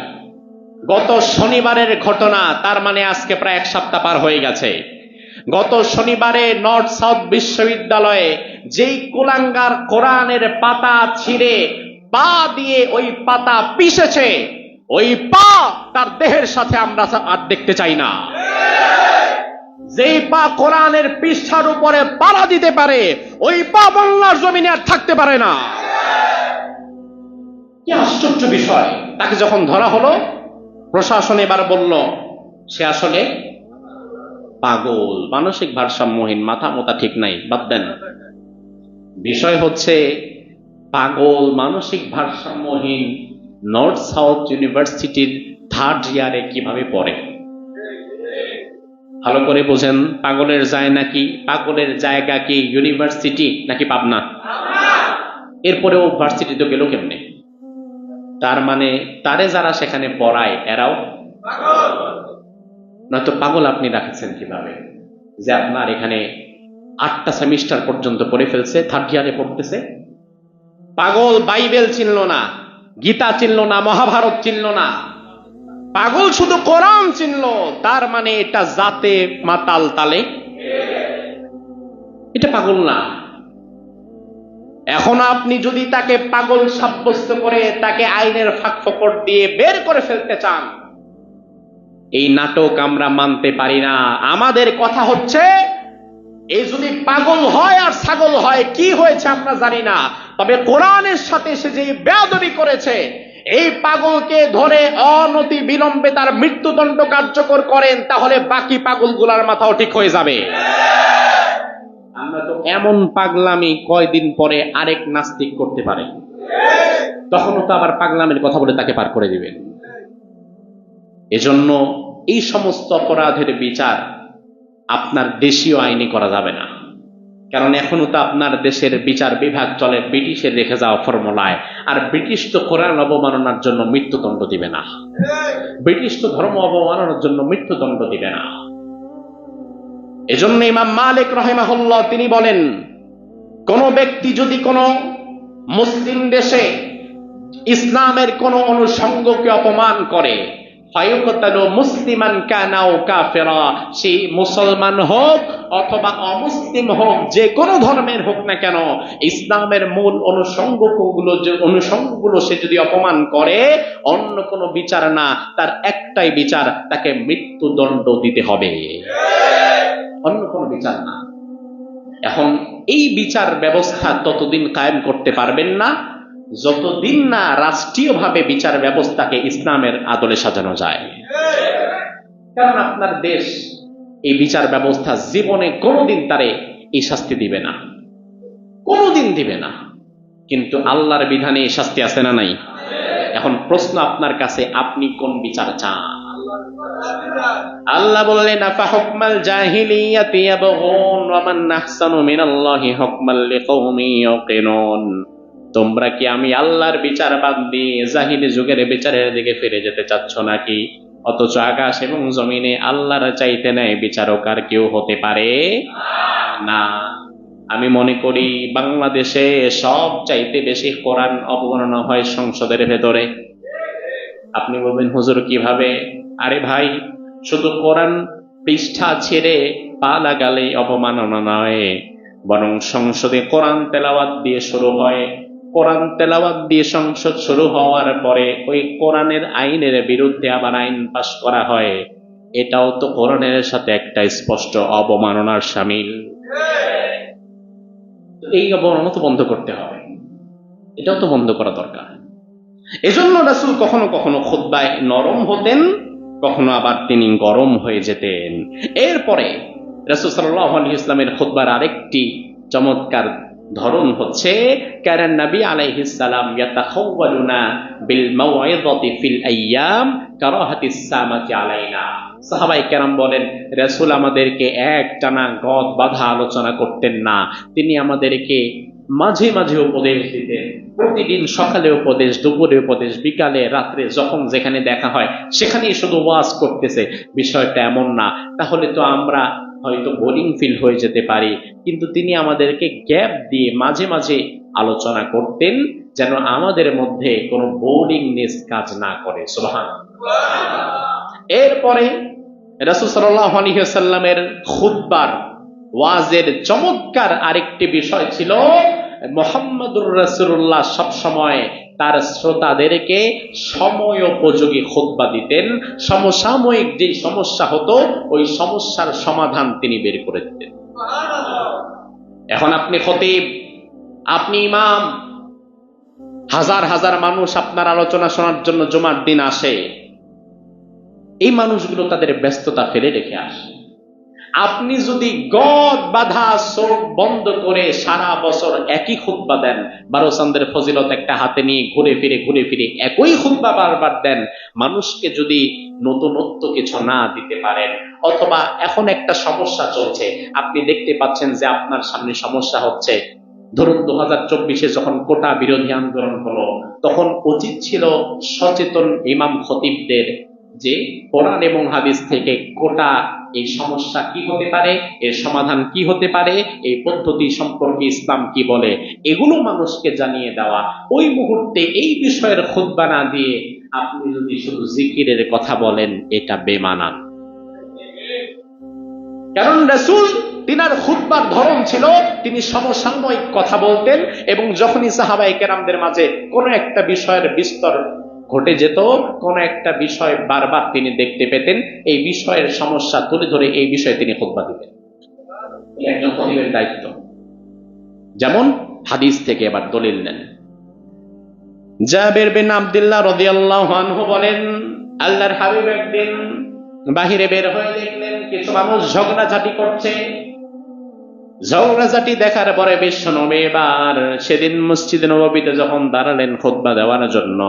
গত শনিবারের ঘটনা, তার মানে আজকে প্রায় এক সপ্তাহ পার হয়ে গেছে। গত শনিবারে নর্থ সাউথ বিশ্ববিদ্যালয়ে যেই কুলাঙ্গার কোরআনের পাতা ছিঁড়ে পা দিয়ে ওই পাতা পিষেছে, ওই পা তার দেহের সাথে আমরা আর দেখতে চাই না। যেই পা কোরআনের পৃষ্ঠার উপরে পাড়া দিতে পারে, ওই পা বাংলার জমিনে আর থাকতে পারে না। কি আশ্চর্য বিষয়! তাকে যখন ধরা হলো, প্রশাসন এবার বলল সে আসলে পাগল, মানসিক ভারসাম্যহীন, মাথা মোতা ঠিক নাই। বাদ দেন, বিষয় হচ্ছে পাগল মানসিক ভারসাম্যহীন নর্থ সাউথ ইউনিভার্সিটির থার্ড ইয়ারে কিভাবে পড়ে? ভালো করে বোঝেন, পাগলের জায়গা কি ইউনিভার্সিটি নাকি পাবনা? এরপরেও ভার্সিটিতে গেল কেমনে? তার মানে তারে যারা সেখানে পড়ায় এরাও নয়তো পাগল আপনি রাখছেন কিভাবে যে আপনার এখানে 8টা সেমিস্টার পর্যন্ত পড়ে ফেলছে, থার্ড ইয়ারে পড়তেছে। পাগল বাইবেল চিনল না, গীতা চিনল না, মহাভারত চিনল না, পাগল শুধু কোরআন চিনল। তার মানে এটা জাতে মাতাল তালে, এটা পাগল না। এখন আপনি যদি তাকে পাগল সাব্যস্ত করে তাকে আইনের ফাঁকফোকর দিয়ে বের করে ফেলতে চান, এই নাটক আমরা মানতে পারি না। আমাদের কথা হচ্ছে, এই যদি পাগল হয় আর ছাগল হয়, কি হয়েছে আমরা জানি না, তবে কোরআনের সাথে সে যে বেয়াদবি করেছে, এই পাগলকে ধরে অনতি বিলম্বে তার মৃত্যুদণ্ড কার্যকর করেন, তাহলে বাকি পাগলগুলার মাথাও ঠিক হয়ে যাবে। আমরা তো এমন পাগলামি কয়দিন পরে আরেক নাস্তিক করতে পারে, তখনও তো আবার পাগলামের কথা বলে তাকে পার করে দিবেন। এজন্য এই সমস্ত অপরাধের বিচার আপনার দেশীয় আইনে করা যাবে না, কারণ এখনো তো আপনার দেশের বিচার বিভাগ চলে ব্রিটিশের রেখে যাওয়া ফর্মুলায়, আর ব্রিটিশ তো কোরআন অবমাননার জন্য মৃত্যুদণ্ড দিবে না, ব্রিটিশ তো ধর্ম অবমাননার জন্য মৃত্যুদণ্ড দিবে না। এজন্য ইমাম মালিক রাহিমাহুল্লাহ তিনি বলেন, কোন ব্যক্তি যদি কোন মুসলিম দেশে ইসলামের কোন অনুষঙ্গকে অপমান করে, ফায়ুকতালু মুসলিমান কানা ও কাফেরা, সে মুসলমান হোক অথবা অমুসলিম হোক, যে কোনো ধর্মের হোক না কেন, ইসলামের মূল অনুষঙ্গগুলো সে যদি অপমান করে, অন্য কোনো বিচার না, তার একটাই বিচার, তাকে মৃত্যুদণ্ড দিতে হবে, অন্য কোনো বিচার না। এখন এই বিচার ব্যবস্থা ততদিন কায়েম করতে পারবেন না যতদিন না রাষ্ট্রীয়ভাবে বিচার ব্যবস্থাকে ইসলামের আদলে সাজানো যায়। কারণ আপনার দেশ এই বিচার ব্যবস্থা জীবনে কোনোদিন তারে এই শাস্তি দিবে না, কোনোদিন দিবে না, কিন্তু আল্লাহর বিধানে এই শাস্তি আছে না নাই? এখন প্রশ্ন আপনার কাছে, আপনি কোন বিচার চান? আল্লাহ বললেন, আফা হুকমাল জাহিলিয়াতি ইয়াবগুন ওয়া মান আহসানু মিনাল্লাহি হুকমান লিকাওমিন ইয়াকিনুন। তোমরা কি আমি আল্লাহর বিচার বাদ দিয়ে জাহিলি যুগের বিচারের দিকে ফিরে যেতে চাচ্ছ নাকি? অথচ আকাশ এবং জমিনে আল্লাহর চাইতে নেয় বিচারক আর কেউ হতে পারে না। আমি মনে করি বাংলাদেশে সব চাইতে বেশি কোরআন অবমাননা হয় সংসদের ভেতরে। আপনি বলবেন, হুজুর কিভাবে? আরে ভাই, শুধু কোরআন পৃষ্ঠা ছেড়ে পা লাগালে অপমাননা নয়, বরং সংসদে কোরআন তেলাওয়াত দিয়ে শুরু হয়। কোরআন তেলাওয়াত দিয়ে সংসদ শুরু হওয়ার পরে ওই কোরআনের আইনের বিরুদ্ধে আবার আইন পাশ করা হয়। এটাও তো কোরআনের সাথে একটা স্পষ্ট অবমাননার শামিল। এই অবমাননা তো বন্ধ করতে হবে, এটাও তো বন্ধ করা দরকার। এজন্য রাসূল কখনো কখনো খুতবায় নরম হতেন, কখনো আবার তিনি গরম হয়ে যেতেন। এরপরে রাসূল সাল্লাল্লাহু আলাইহি ওয়াসাল্লামের খুতবার আরেকটি চমৎকার ধরন হচ্ছে, কারণ নবী আলাইহিস সালাম ইয়াতাখাওয়ালুনা বিল মাউইযাতি ফিল আইয়াম কারাহাতিস সামাতি আলাইনা। সাহাবায়ে কেরাম বলেন, রাসূল আমাদেরকে একটানা গদ বাঁধা আলোচনা করতেন না, তিনি আমাদেরকে মাঝে মাঝে উপদেশ দিতেন। প্রতিদিন সকালে উপদেশ, দুপুরে উপদেশ, বিকালে, রাত্রে, যখন যেখানে দেখা হয় সেখানেই শুধু ওয়াজ করতেছে। বিষয়টা এমন না, তাহলে তো আমরা হয়তো বোরিং ফিল হয়ে যেতে পারি, কিন্তু তিনি আমাদেরকে গ্যাপ দিয়ে মাঝে মাঝে আলোচনা করতেন, যেন আমাদের মধ্যে কোনো বোরিংনেস কাজ না করে। সুবহানাল্লাহ। এরপরে রাসূল সাল্লাল্লাহু আলাইহি ওয়াসাল্লামের খুতবার ওয়াজের চমৎকার আরেকটি বিষয় ছিল, মুহাম্মদুর রাসূলুল্লাহ সবসময় তার শ্রোতাদেরকে সময় উপযোগী খুতবা দিতেন। সমসাময়িক যে সমস্যা হতো ওই সমস্যার সমাধান তিনি বের করে দিতেন। এখন আপনি খতিব, আপনি ইমাম, হাজার হাজার মানুষ আপনার আলোচনা শোনার জন্য জুমার দিন আসে। এই মানুষগুলো তাদের ব্যস্ততা ফেলে রেখে আসে। আপনি যদি গদ বাঁধা চোখ বন্ধ করে সারা বছর একই খুতবা দেন, 12 চাঁদের ফজিলত একটা হাতে নিয়ে ঘুরে ফিরে একই খুতবা বারবার দেন, মানুষকে যদি নতুনত্ব কিছু না দিতে পারেন, অথবা এখন একটা সমস্যা চলছে, আপনি দেখতে পাচ্ছেন যে আপনার সামনে সমস্যা হচ্ছে, ধরুন 2024-এ যখন কোটা বিরোধী আন্দোলন হলো, তখন উচিত ছিল সচেতন ইমাম খতিবদের যে কোরআন এবং হাদিস থেকে কোটা এই সমস্যা কি হতে পারে, এর সমাধান কি হতে পারে, এই পদ্ধতি সম্পর্কে ইসলাম কি বলে, এগুলো মানুষকে জানিয়ে দেওয়া। ওই মুহূর্তে এই বিষয়ের খুতবা না দিয়ে আপনি যদি শুধু জিকিরের কথা বলেন, এটা বেমানান। কারণ রাসূল তিনার খুতবার ধরন ছিল, তিনি সমসাময়িক কথা বলতেন, এবং যখনই সাহাবায়ে কেরামদের মাঝে কোনো একটা বিষয়ের বিস্তর ঘটে যেত, কোন একটা বিষয় বারবার তিনি দেখতে পেতেন, এই বিষয়ের সমস্যা তুলে ধরে এই বিষয়ে তিনি খুতবা দিতেন। একজন খতিবের দায়িত্ব। যেমন হাদিস থেকে এবার দলিল নেন। জাবের বিন আব্দুল্লাহ রাদিয়াল্লাহু আনহু বলেন, আল্লাহর হাবিব একদিন বাহিরে বের হয়ে দেখলেন কিছু মানুষ ঝগড়াঝাটি করছে। ঝগড়াঝাটি দেখার পরে বিশ্বনবী এবার সেদিন মসজিদে নববীতে যখন দাঁড়ালেন খুতবা দেওয়ার জন্য,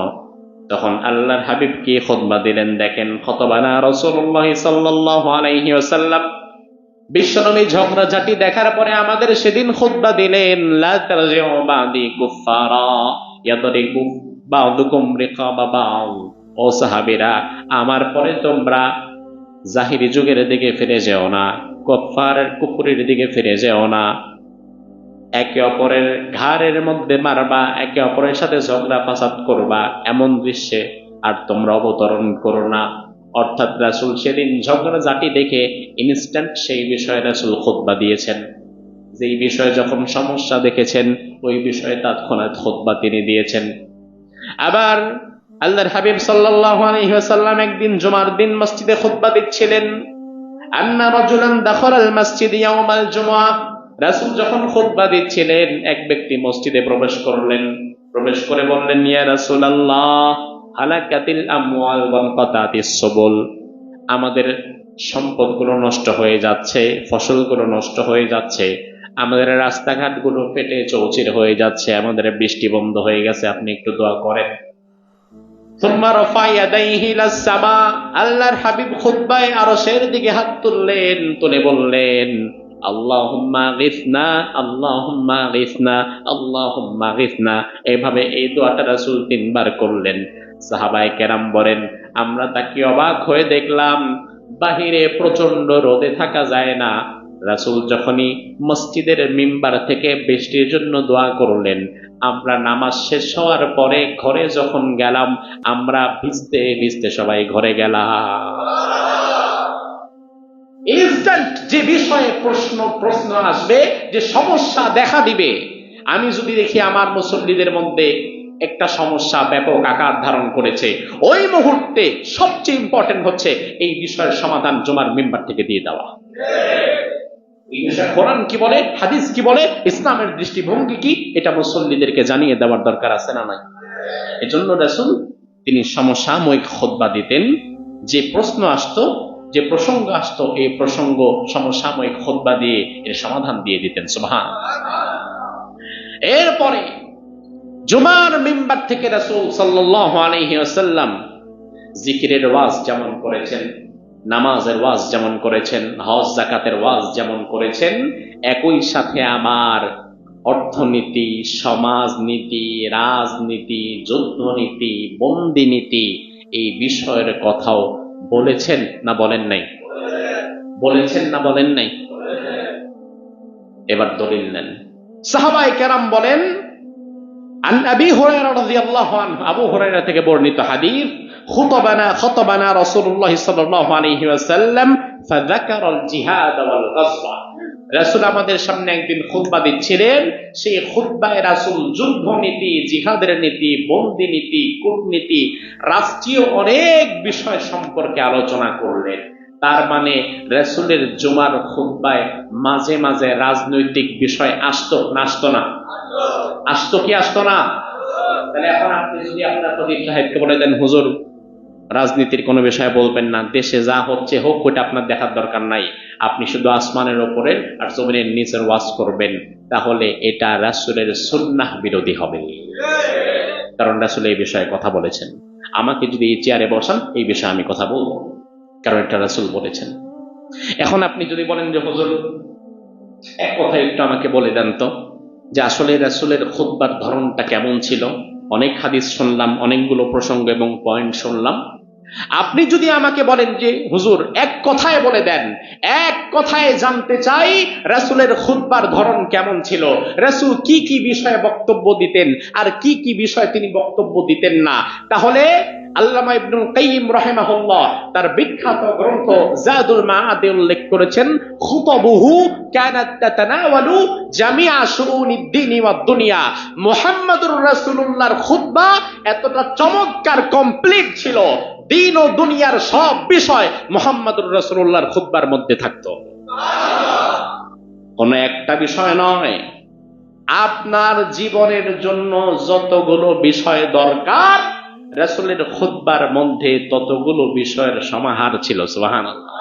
তখন আল্লাহর হাবিব কি খুতবা দিলেন দেখেন। খুতবানা রাসূলুল্লাহ সাল্লাল্লাহু আলাইহি ওয়াসাল্লাম বিশ্বনবী ঝগড়াঝাটি দেখার পরে আমাদের সেদিন খুতবা দিলেন, লা তারজিউ বাদি কুফারা ইয়াদরিবু বা'দুকুম রিকাবা বা'দ। ও সাহাবীরা, আমার পরে তোমরা জাহিরি যুগের দিকে ফিরে যেও না, কুফরের দিকে ফিরে যেও না, একে অপরের ঘাড়ের মধ্যে মারবা, একে অপরের সাথে ঝগড়া ফাসাদ করবা, এমন দৃশ্যে আর তোমরা অবতরণ করো না। অর্থাৎ রাসূল সেদিন ঝগড়াঝাটি দেখে ইনস্ট্যান্ট সেই বিষয়ে রাসূল খুতবা দিয়েছেন। যেই বিষয়ে যখন সমস্যা দেখেছেন ওই বিষয়ে তৎক্ষণাৎ খুতবা তিনি দিয়েছেন। আবার আল্লাহর হাবিব সাল্লাল্লাহু আলাইহি ওয়াসাল্লাম একদিন জুমার দিন মসজিদে খুতবা দিচ্ছিলেন। আন্না রাজুলান দাখালাল মাসজিদ ইয়াউমাল জুমআহ। রাসূল যখন খুতবা দিচ্ছিলেন এক ব্যক্তি মসজিদে প্রবেশ করলেন। প্রবেশ করে বললেন, ইয়া রাসূলুল্লাহ, হালাকাতিল আমওয়াল ওয়া কাতাতিস সুবুল। আমাদের সম্পদগুলো নষ্ট হয়ে যাচ্ছে, ফসলগুলো নষ্ট হয়ে যাচ্ছে, আমাদের রাস্তাঘাটগুলো ফেটে চৌচির হয়ে যাচ্ছে, আমাদের বৃষ্টি বন্ধ হয়ে গেছে, আপনি একটু দোয়া করেন। সুম্মা রাফা ইয়াদাইহি ইলাস সামা। আল্লাহর হাবিব খুতবায় আরশের দিকে হাত তুললেন, তুলে বললেন, আল্লাহুম্মা গিসনা, আল্লাহুম্মা গিসনা, আল্লাহুম্মা গিসনা। এভাবে এই দোয়াটা রাসূল 3 বার করলেন। সাহাবায়ে কেরাম বলেন, আমরা তাকে অবাক হয়ে দেখলাম, বাহিরে প্রচন্ড রোদে থাকা যায় না। রাসূল যখনই মসজিদের মিম্বার থেকে বৃষ্টির জন্য দোয়া করলেন, আমরা নামাজ শেষ হওয়ার পরে ঘরে যখন গেলাম, আমরা ভিজতে ভিজতে সবাই ঘরে গেলাম। ইনস্ট্যান্ট যে বিষয়ে প্রশ্ন আসবে, যে সমস্যা দেখা দিবে, আমি যদি দেখি আমার মুসল্লিদের মধ্যে একটা সমস্যা ব্যাপক আকার ধারণ করেছে, ওই মুহূর্তে সবচেয়ে ইম্পর্টেন্ট হচ্ছে এই বিষয়ের সমাধান জুমার মিম্বার থেকে দিয়ে দেওয়া। এই বিষয়ে কোরআন কি বলে, হাদিস কি বলে, ইসলামের দৃষ্টিভঙ্গি কি, এটা মুসল্লিদেরকে জানিয়ে দেওয়ার দরকার আছে না নাই? এজন্য রাসূল তিনি সমসাময়িক খুতবা দিতেন। যে প্রশ্ন আসতো, যে প্রসঙ্গ আসতো, এই প্রসঙ্গ সমসাময়িক খুতবা দিয়ে এর সমাধান দিয়ে দিতেন। সুবহানাল্লাহ। এরপরে জুমার মিম্বার থেকে রাসূল সাল্লাল্লাহু আলাইহি ওয়াসাল্লাম জিকিরের ওয়াজ যেমন করেছেন, নামাজের ওয়াজ যেমন করেছেন, হজ যাকাতের ওয়াজ যেমন করেছেন, একই সাথে আমার অর্থনীতি, সমাজনীতি, রাজনীতি, যুদ্ধনীতি, বন্দিনীতি এই বিষয়ের কথাও বলেছেন না বলেন নাই? বলেছেন না বলেন নাই? এবার দলিল নেন। সাহাবায়ে কেরাম বলেন, আন আবি হুরায়রা রাদিয়াল্লাহু আনহু, আবু হুরায়রা থেকে বর্ণিত হাদিস, খতবানা রাসূলুল্লাহ সাল্লাল্লাহু আলাইহি ওয়াসাল্লাম ফাযাকারাল জিহাদ ওয়াল গাযওয়া। রাসূল আমাদের সামনে একদিন খুতবা দিচ্ছিলেন। সেই খুতবায় রাসূল যুদ্ধনীতি, জিহাদের নীতি, বন্দী নীতি, কূটনীতি, রাষ্ট্রীয় অনেক বিষয় সম্পর্কে আলোচনা করলেন। তার মানে রাসূলের জুমার খুতবায় মাঝে মাঝে রাজনৈতিক বিষয় আসতো না আসতো না? আসতো কি আসতো না? তাহলে এখন আপনি যদি আপনার প্রদীপ সাহেবকে বলে দেন, হুজুর রাজনীতির কোনো বিষয়ে বলবেন না, দেশে যা হচ্ছে হোক, ওইটা আপনার দেখার দরকার নাই, আপনি শুধু আসমানের উপরে আর জমিনের নিচের ওয়াজ করবেন, তাহলে এটা রাসূলের সুন্নাহ বিরোধী হবে। কারণ রাসূল এই বিষয়ে কথা বলেছেন। আমাকে যদি এই চেয়ারে বসান, এই বিষয়ে আমি কথা বলবো, কারণ এটা রাসূল বলেছেন। এখন আপনি যদি বলেন যে হুজুর এক কথা একটু আমাকে বলে দেন তো, যে আসলে রাসূলের খুতবার ধরনটা কেমন ছিল। অনেক হাদিস শুনলাম, অনেকগুলো প্রসঙ্গ এবং পয়েন্ট শুনলাম। আপনি যদি আমাকে বলেন যে হুজুর এক কথায় বলে দেন, এক কথায় জানতে চাই রাসূলের খুতবার ধরন কেমন ছিল, রাসূল কি কি বিষয়ে বক্তব্য দিতেন আর কি কি বিষয়ে তিনি বক্তব্য দিতেন না, তাহলে আল্লামা ইবনুল কাইয়িম রাহিমাহুল্লাহ তার বিখ্যাত গ্রন্থ জাদুল মাআদে উল্লেখ করেছেন, খুতবুহু কানাত তাতানাওয়ালু জামিআ শুরুনিদ দ্বীন ওয়াদ দুনিয়া। মুহাম্মদুর রাসূলুল্লাহর খুতবা এতটা চমৎকার কমপ্লিট ছিল, দ্বীন ও দুনিয়ার সব বিষয় মুহাম্মদুর রাসূলুল্লাহর খুতবার মধ্যে থাকতো। কোন একটা বিষয় নয়, আপনার জীবনের জন্য যতগুলো বিষয় দরকার রাসূলের খুতবার মধ্যে ততগুলো বিষয়ের সমাহার ছিল। সুবহানাল্লাহ।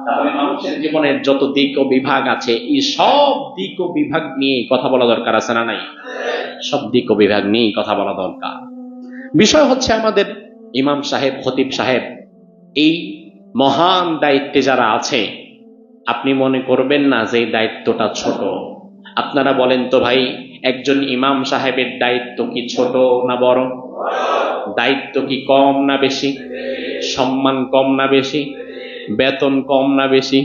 তাহলে মানুষের জীবনের যত দিক ও বিভাগ আছে, এই সব দিক ও বিভাগ নিয়ে কথা বলা দরকার আছে না নাই? সব দিক ও বিভাগ নিয়ে কথা বলা দরকার। বিষয় হচ্ছে আমাদের ইমাম সাহেব, খতিব সাহেব, এই মহান দায়িত্বে যারা আছে, আপনি মনে করবেন না যে এই দায়িত্বটা ছোট। আপনারা বলেন তো ভাই, একজন ইমাম সাহেবের দায়িত্ব কি ছোট না বড়? দায়িত্ব কি কম না বেশি? সম্মান কম না বেশি? বেতন কম না বেশি?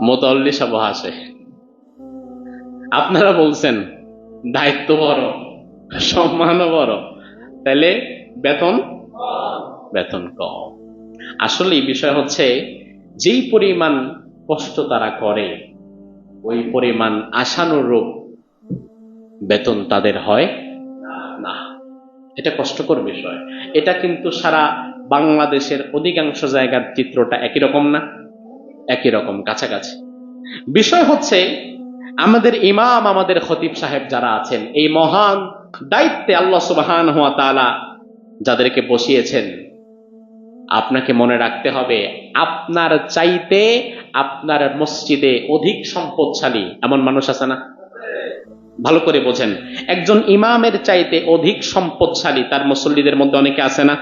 মোতাল্লি সব হাসে। আপনারা বলছেন দায়িত্ব বড়, সম্মানও বড়, তাহলে বেতন বেতন কম। আসলে এই বিষয় হচ্ছে, যেই পরিমাণ কষ্ট তারা করে ওই পরিমাণ আশানুরূপ বেতন তাদের হয় না। এটা কষ্টকর বিষয়। এটা কিন্তু সারা বাংলাদেশের অধিকাংশ জায়গার চিত্রটা একই রকম না? একই রকম, কাছাকাছি। বিষয় হচ্ছে, আমাদের ইমাম, আমাদের খতিব সাহেব যারা আছেন, এই মহান দায়িত্বে আল্লাহ সুবহানাহু ওয়া তাআলা যাদেরকে বসিয়েছেন, আপনাকে মনে রাখতে হবে, আপনার চাইতে আপনার মসজিদে অধিক সম্পদশালী এমন মানুষ আছে না? ভালো করে বোঝেন, একজন ইমামের চাইতে অধিক সম্পদশালী তার মুসল্লিদের মধ্যে অনেকে আছে না?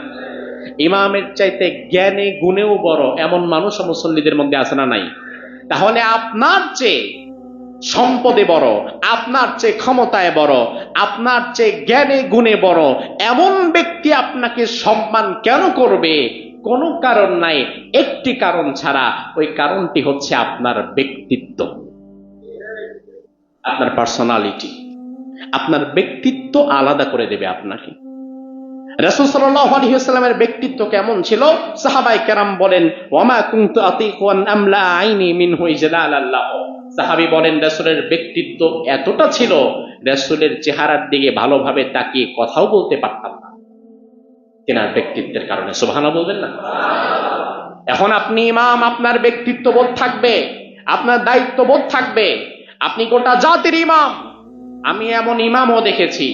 ইমামের চাইতে জ্ঞানে গুণেও বড় এমন মানুষ মুসল্লিদের মধ্যে আছে না নাই? তাহলে আপনার চেয়ে সম্পদে বড়, আপনার চেয়ে ক্ষমতায় বড়, আপনার চেয়ে জ্ঞানে গুণে বড় এমন ব্যক্তি আপনাকে সম্মান কেন করবে? কোনো কারণ নাই, একটি কারণ ছাড়া। ওই কারণটি হচ্ছে আপনার ব্যক্তিত্ব, আপনার পার্সোনালিটি। আপনার ব্যক্তিত্ব আলাদা করে দেবে আপনাকে। রাসূল সাল্লাল্লাহু আলাইহি ওয়াসাল্লামের ব্যক্তিত্ব কেমন ছিল? সাহাবায়ে কেরাম বলেন, ওয়ামা কুনতু আতিকু আন আমলা আইনি মিনহু ইজলালাল্লাহ। সাহাবী বলেন, রাসূলের ব্যক্তিত্ব এতটা ছিল, রাসূলের চেহারার দিকে ভালোভাবে তাকিয়ে কথাও বলতে পারতাম না, তেনার ব্যক্তিত্বের কারণে। সুবহানাল্লাহ বলবেন না? এখন আপনি ইমাম, আপনার ব্যক্তিত্ব বোধ থাকবে, আপনার দায়িত্ব বোধ থাকবে, আপনি গোটা জাতির ইমাম। আমি এমন ইমামও দেখেছি,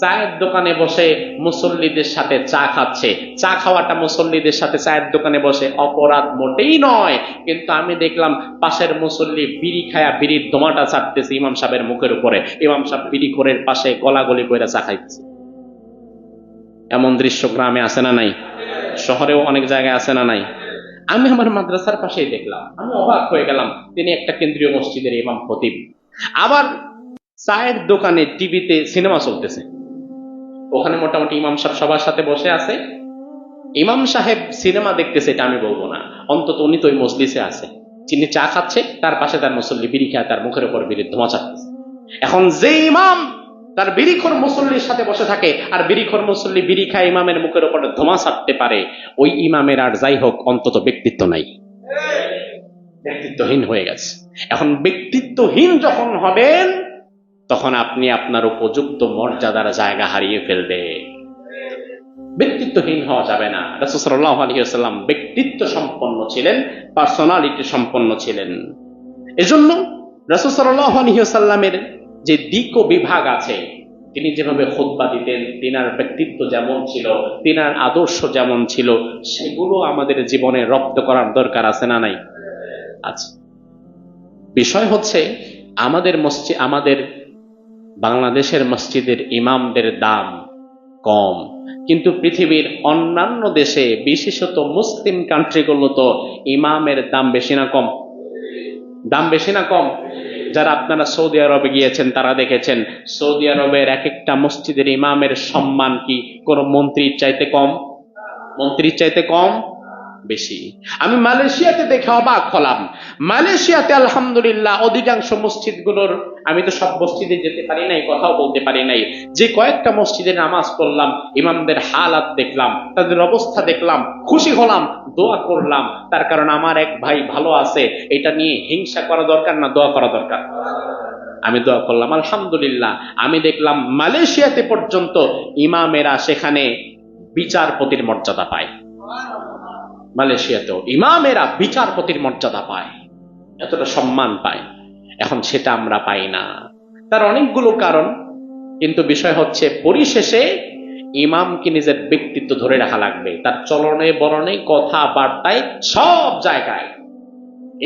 চায়ের দোকানে বসে মুসল্লিদের সাথে চা খাচ্ছে। চা খাওয়াটা মুসল্লিদের সাথে চায়ের দোকানে বসে অপরাধ মোটেই নয়, কিন্তু আমি দেখলাম পাশের মুসল্লি বিড়ি খায়া বিড়ির ধোঁয়াটা ছাড়তেছে ইমাম সাহেবের মুখের উপরে। ইমাম সাহেব বিড়ি খোরের পাশে গলাগলি করে চা খাইছে। এমন দৃশ্য গ্রামে আছে না নাই? শহরেও অনেক জায়গায় আছে না নাই? আমি আমার মাদ্রাসার পাশেই দেখলাম, আমি অবাক হয়ে গেলাম। তিনি একটা কেন্দ্রীয় মসজিদের ইমাম খতিব, আবার চায়ের দোকানে টিভিতে সিনেমা চলতেছে, ওখানে মোটামুটি ইমাম সাহেব সবার সাথে বসে আছে। ইমাম সাহেব সিনেমা দেখতেছে এটা আমি বলবো না, অন্তত উনি তো ওই মজলিসে আছে। তিনি চা খাচ্ছে, তার পাশে তার মুসল্লি বিড়ি খায়, তার মুখের উপর বিড়ির ধোঁয়া ছাড়তেছে। এখন যে ইমাম তার বিড়িখোর মুসল্লির সাথে বসে থাকে, আর বিড়িখোর মুসল্লি বিড়ি খায় ইমামের মুখের উপর ধোঁয়া ছাড়তে পারে, ওই ইমামের আর যাই হোক অন্তত ব্যক্তিত্ব নাই, ব্যক্তিত্বহীন হয়ে গেছে। এখন ব্যক্তিত্বহীন যখন হবেন, তখন আপনি আপনার উপযুক্ত মর্যাদার জায়গা হারিয়ে ফেলবে। ব্যক্তিত্বহীন হওয়া যাবে না। রাসূল সাল্লাল্লাহু আলাইহি ওয়াসাল্লাম ব্যক্তিত্ব সম্পন্ন ছিলেন, পার্সোনালিটি সম্পন্ন ছিলেন। এজন্য রাসূল সাল্লাল্লাহু আলাইহি ওয়াসাল্লামের যে দিক ও বিভাগ আছে, তিনি যেভাবে খুতবা দিতেন, তিনার ব্যক্তিত্ব যেমন ছিল, তিনার আদর্শ যেমন ছিল, সেগুলো আমাদের জীবনে রপ্ত করার দরকার আছে না নাই? আছে। বিষয় হচ্ছে, আমাদের বাংলাদেশের মসজিদের ইমামদের দাম কম, কিন্তু পৃথিবীর অন্যান্য দেশে, বিশেষত মুসলিম কান্ট্রিগুলো তো ইমামের দাম বেশি না কম? দাম বেশি না কম? যারা আপনারা সৌদি আরবে গিয়েছেন তারা দেখেছেন, সৌদি আরবের এক একটা মসজিদের ইমামের সম্মান কি কোনো মন্ত্রীর চাইতে কম? মন্ত্রীর চাইতে কম? বেশি। আমি মালয়েশিয়াতে দেখে অবাক হলাম। মালয়েশিয়াতে আলহামদুলিল্লাহ অধিকাংশ মসজিদগুলোর, আমি তো সব মসজিদে যেতে পারি নাই, কথাও বলতে পারি নাই, যে কয়েকটা মসজিদে নামাজ পড়লাম, ইমামদের হালাত দেখলাম, তাদের অবস্থা দেখলাম, খুশি হলাম, দোয়া করলাম। তার কারণ আমার এক ভাই ভালো আছে, এটা নিয়ে হিংসা করা দরকার না, দোয়া করা দরকার। আমি দোয়া করলাম আলহামদুলিল্লাহ। আমি দেখলাম মালয়েশিয়াতে পর্যন্ত ইমামেরা সেখানে বিচারপতির মর্যাদা পায়। মালয়েশিয়াতেও ইমামেরা বিচারপতির মর্যাদা পায়, এতটা সম্মান পায়। এখন সেটা আমরা পাই না। তার অনেকগুলো কারণ, কিন্তু বিষয় হচ্ছে পরিশেষে ইমামকে নিজের ব্যক্তিত্ব ধরে রাখা লাগবে, তার চলনে বলনে, কথাবার্তায়, সব জায়গায়।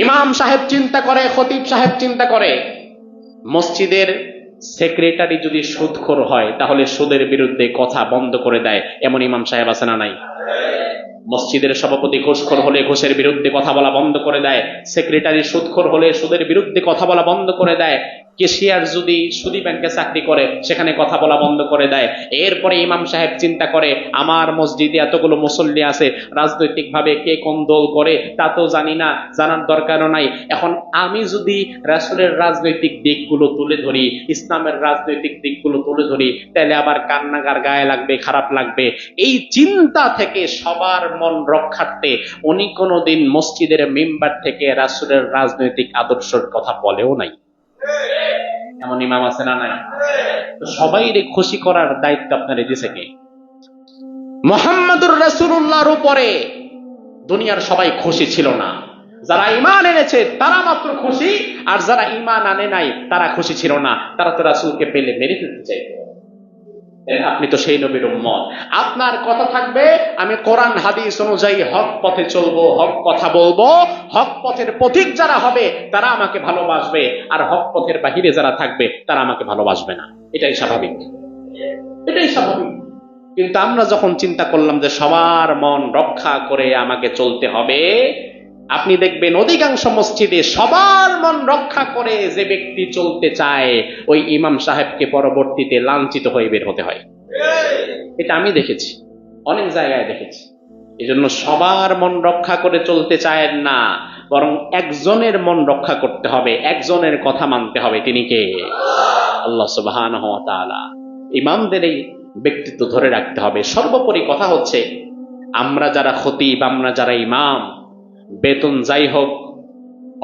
ইমাম সাহেব চিন্তা করে, খতিব সাহেব চিন্তা করে, মসজিদের সেক্রেটারি যদি সুদখোর হয় তাহলে সুদের বিরুদ্ধে কথা বন্ধ করে দেয়, এমন ইমাম সাহেব আছে না নাই? মসজিদের সভাপতি ঘুষখোর হলে ঘুষের বিরুদ্ধে কথা বলা বন্ধ করে দেয়, সেক্রেটারি সুদখোর হলে সুদের বিরুদ্ধে কথা বলা বন্ধ করে দেয়, কেশিয়ার যদি সুদী ব্যাংকে চাকরি করে সেখানে কথা বলা বন্ধ করে দেয়। এরপরে ইমাম সাহেব চিন্তা করে আমার মসজিদে এতগুলো মুসল্লি আছে, রাজনৈতিক ভাবে কে কোন দল করে তা তো জানি না, জানার দরকারও নাই। এখন আমি যদি রাসূলের রাজনৈতিক দিকগুলো তুলে ধরি, ইসলামের রাজনৈতিক দিকগুলো তুলে ধরি, তাহলে আবার কান্নাকার গায়ে লাগবে, খারাপ লাগবে। এই চিন্তা থেকে সবার মন রক্ষার্থে উনি কোনোদিন মসজিদের মিম্বার থেকে রাসূলের রাজনৈতিক আদর্শের কথা বলেও নাই। এমন ইমাম আছে না নাই? সবাইরে খুশি করার দায়িত্ব আপনার দিয়েছে কে? মুহাম্মদুর রাসূলুল্লাহর উপরে দুনিয়ার সবাই খুশি ছিল না। যারা ঈমান এনেছে তারা মাত্র খুশি, আর যারা ঈমান আনে নাই তারা খুশি ছিল না। তারা তো রাসূলকে পেলে মেরে ফেলতে চাইতো। আপনি তো সেই নবীর উম্মত, আপনার কথা থাকবে আমি কোরআন হাদিস অনুযায়ী হক পথে চলবো, হক কথা বলবো, হক পথের পথিক যারা হবে তারা আমাকে ভালোবাসবে, আর হক পথের বাহিরে যারা থাকবে তারা আমাকে ভালোবাসবে না। এটাই স্বাভাবিক, এটাই স্বাভাবিক। কিন্তু আমরা যখন চিন্তা করলাম যে সবার মন রক্ষা করে আমাকে চলতে হবে, আপনি দেখবেন অধিকাংশ মসজিদে সবার মন রক্ষা করে যে ব্যক্তি চলতে চায় ওই ইমাম সাহেবকে পরবর্তীতে লাঞ্ছিত হয়ে বের হতে হয়। এটা আমি দেখেছি, অনেক জায়গায় দেখেছি। এই জন্য সবার মন রক্ষা করে চলতে চায় না, বরং একজনের মন রক্ষা করতে হবে, একজনের কথা মানতে হবে। তিনি কে? আল্লাহ সুবহানাহু ওয়া তাআলা। ইমামদের এই ব্যক্তিত্ব ধরে রাখতে হবে। সর্বোপরি কথা হচ্ছে, আমরা যারা খতিব, আমরা যারা ইমাম, বেতন যাই হোক,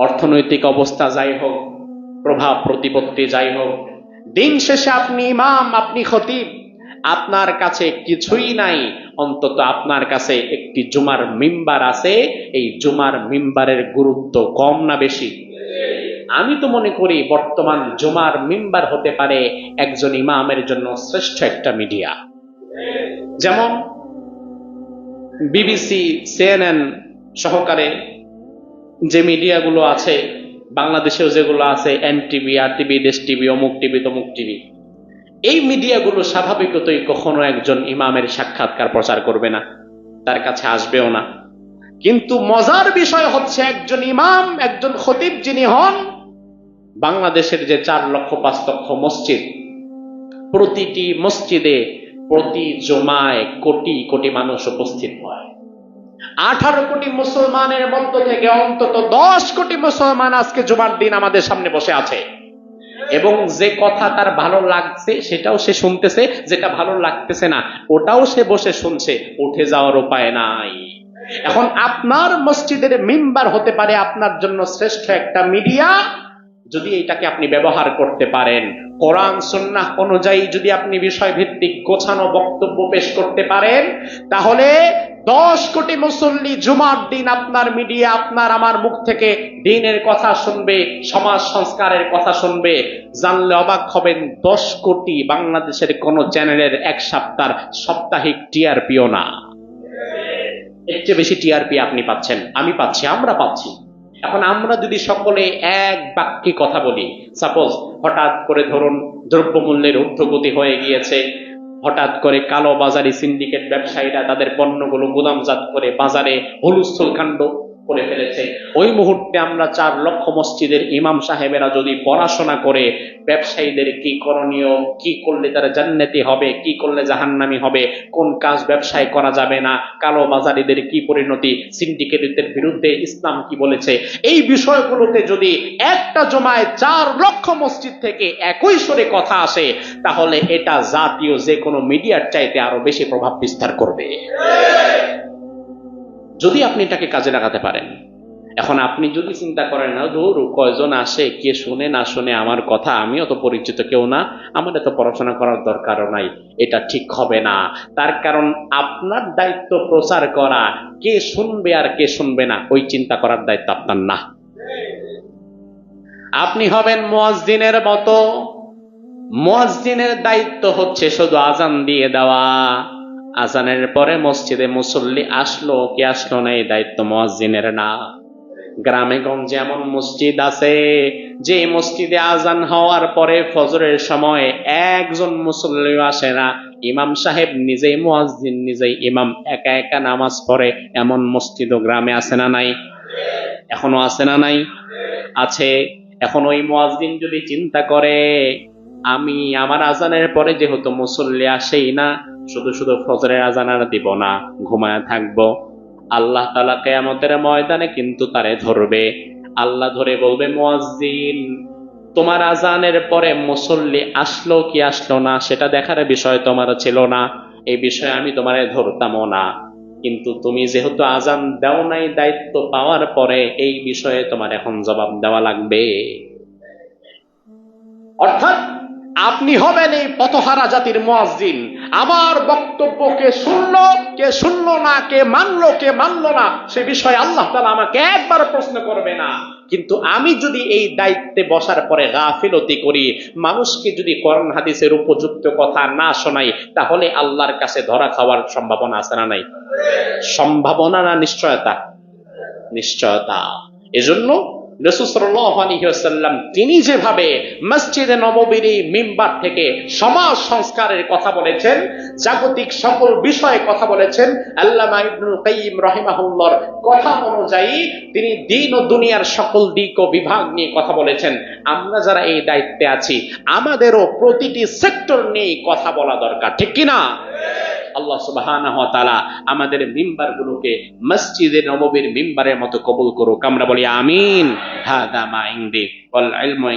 অর্থনৈতিক অবস্থা যাই হোক, প্রভাব প্রতিপত্তি যাই হোক, দিন শেষে আপনি ইমাম, আপনি খতিব, আপনার কাছে কিছুই নাই, অন্তত আপনার কাছে একটি জুমার মিম্বার আছে। এই জুমার মিম্বারের গুরুত্ব কম না বেশি? আমি তো মনে করি বর্তমান জুমার মিম্বার হতে পারে একজন ইমামের জন্য শ্রেষ্ঠ একটা মিডিয়া। যেমন বিবিসি, সিএনএন সহকারে যে মিডিয়াগুলো আছে, বাংলাদেশেও যেগুলো আছে, এনটিভি, আরটিভি, দেশ টিভি, অমুক টিভি, তমুক টিভি, এই মিডিয়াগুলো স্বাভাবিকতই কখনো একজন ইমামের সাক্ষাৎকার প্রচার করবে না, তার কাছে আসবেও না। কিন্তু মজার বিষয় হচ্ছে, একজন ইমাম, একজন খতিব যিনি হন, বাংলাদেশের যে 4,05,00,000 মসজিদ, প্রতিটি মসজিদে প্রতি জুমায় কোটি কোটি মানুষ উপস্থিত হয়। 18 কোটি মুসলমানের মধ্য থেকে অন্তত 10 কোটি মুসলমান আজকে জুমার দিন আমাদের সামনে বসে আছে, এবং যে কথা তার ভালো লাগছে সেটাও সে শুনতেছে, যেটা ভালো লাগতেছে না ওটাও সে বসে শুনছে, উঠে যাওয়ার উপায় নাই। এখন আপনার মসজিদের মিম্বার হতে পারে আপনার জন্য শ্রেষ্ঠ একটা মিডিয়া, যদি এটাকে আপনি ব্যবহার করতে পারেন, কোরআন সুন্নাহ অনুযায়ী যদি আপনি বিষয় ভিত্তিক গোছানো বক্তব্য পেশ করতে পারেন, তাহলে 10 কোটি মুসল্লি জুমার দিন আপনার মিডিয়া, আপনার আমার মুখ থেকে দ্বীনের কথা শুনবে, সমাজ সংস্কারের কথা শুনবে। জানলে অবাক হবেন, 10 কোটি বাংলাদেশের কোন চ্যানেলের এক সপ্তাহের সাপ্তাহিক টিআরপিও না। এর চেয়ে বেশি টিআরপি আপনি পাচ্ছেন, আমি পাচ্ছি, আমরা পাচ্ছি। এখন আমরা যদি সকলে এক বাক্যে কথা বলি, সাপোজ হঠাৎ করে ধরুন দ্রব্যমূল্যের ঊর্ধ্বগতি হয়ে গিয়েছে, হঠাৎ করে কালো বাজারি সিন্ডিকেট ব্যবসায়ীরা তাদের পণ্যগুলো গুদামজাত করে বাজারে হুলস্থুল কাণ্ড করে ফেলেছে, ওই মুহূর্তে আমরা 4 লক্ষ মসজিদের ইমাম সাহেবেরা যদি পড়াশোনা করে ব্যবসায়ীদের কি করণীয়, কি করলে তারা জান্নাতি হবে, কি করলে জাহান্নামী হবে, কোন কাজ ব্যবসায় করা যাবে না, কালো বাজারিদের কি পরিণতি, সিন্ডিকেটদের বিরুদ্ধে ইসলাম কি বলেছে, এই বিষয়গুলোতে যদি একটা জমায় 4 লক্ষ মসজিদ থেকে একই সুরে কথা আসে, তাহলে এটা জাতীয় যে কোনো মিডিয়ার চাইতে আরো বেশি প্রভাব বিস্তার করবে, যদি আপনি এটাকে কাজে লাগাতে পারেন। এখন আপনি যদি চিন্তা করেন না, ধর কয়জন আসে, কে শুনে না শুনে আমার কথা, আমি অত পরিচিত কেউ না, আমার এত পড়াশোনা করার দরকারও নাই, এটা ঠিক হবে না। তার কারণ আপনার দায়িত্ব প্রচার করা, কে শুনবে আর কে শুনবে না ওই চিন্তা করার দায়িত্ব আপনার না। আপনি হবেন মুয়াজ্জিনের মতো। মুয়াজ্জিনের দায়িত্ব হচ্ছে শুধু আজান দিয়ে দেওয়া, আজানের পরে মসজিদে মুসল্লি আসলো কি আসলো না এই দায়িত্ব মুয়াজ্জিনের না। গ্রামে গঞ্জে এমন মসজিদ আছে যে মসজিদে আজান হওয়ার পরে ফজরের সময় একজন মুসল্লি আসে না, ইমাম সাহেব নিজেই মুয়াজ্জিন, নিজেই ইমাম, একা একা নামাজ পড়ে এমন মসজিদ ও গ্রামে আছে না নাই? এখনো আছে না নাই? আছে। এখন ওই মুয়াজ্জিন যদি চিন্তা করে, আমি আমার আজানের পরে যেহেতু মুসল্লি আসেই না, শুধু শুধু ফজরের আজান আর দিব না, ঘুমায় থাকবো, আল্লাহ তাআলা কিয়ামতের ময়দানে কিন্তু তারে ধরবে। আল্লাহ ধরে বলবে, মুয়াজ্জিন, তোমার আজানের পরে মুসল্লি আসলো কি আসলো না সেটা দেখার বিষয় তোমার ছিল না, এই বিষয়ে আমি তোমারে ধরতামও না, কিন্তু তুমি যেহেতু আজান দাও নাই, দায়িত্ব পাওয়ার পরে এই বিষয়ে তোমার এখন জবাব দেওয়া লাগবে। অর্থাৎ আপনি হবেন এই পথহারা জাতির মুয়াজ্জিন। আমার বক্তব্য কে শুনলো, কে শুনলো না, কে মানলো না, সে বিষয়ে আল্লাহ তাআলা আমাকে একবার প্রশ্ন করবে না। কিন্তু আমি যদি এই দায়িত্বে বসার পরে গাফিলতি করি, মানুষকে যদি কোরআন হাদিসের উপযুক্ত কথা না শোনাই, তাহলে আল্লাহর কাছে ধরা খাওয়ার সম্ভাবনা আছে না নাই? সম্ভাবনা না নিশ্চয়তা? নিশ্চয়তা। এজন্য রাসূল সাল্লাল্লাহু আলাইহি ওয়াসাল্লাম তিনি যেভাবে মসজিদে নববীর মিম্বার থেকে সমাজ সংস্কারের কথা বলেছেন, জাগতিক সকল বিষয়ে কথা বলেছেন, আল্লামা ইবনুল কাইয়িম রাহিমাহুল্লাহর কথা অনুযায়ী তিনি দ্বীন ও দুনিয়ার সকল দিক ও বিভাগ নিয়ে কথা বলেছেন। আমরা যারা এই দায়িত্বে আছি, আমাদেরও প্রতিটি সেক্টর নিয়ে কথা বলা দরকার, ঠিক কি না? আল্লাহ সুবহানাহু ওয়া তাআলা আমাদের মিম্বারগুলোকে মসজিদে নববীর মিম্বারের মতো কবুল করুক। আমরা বলি আমিন। হাদা মা ইনদি ওয়াল ইলমু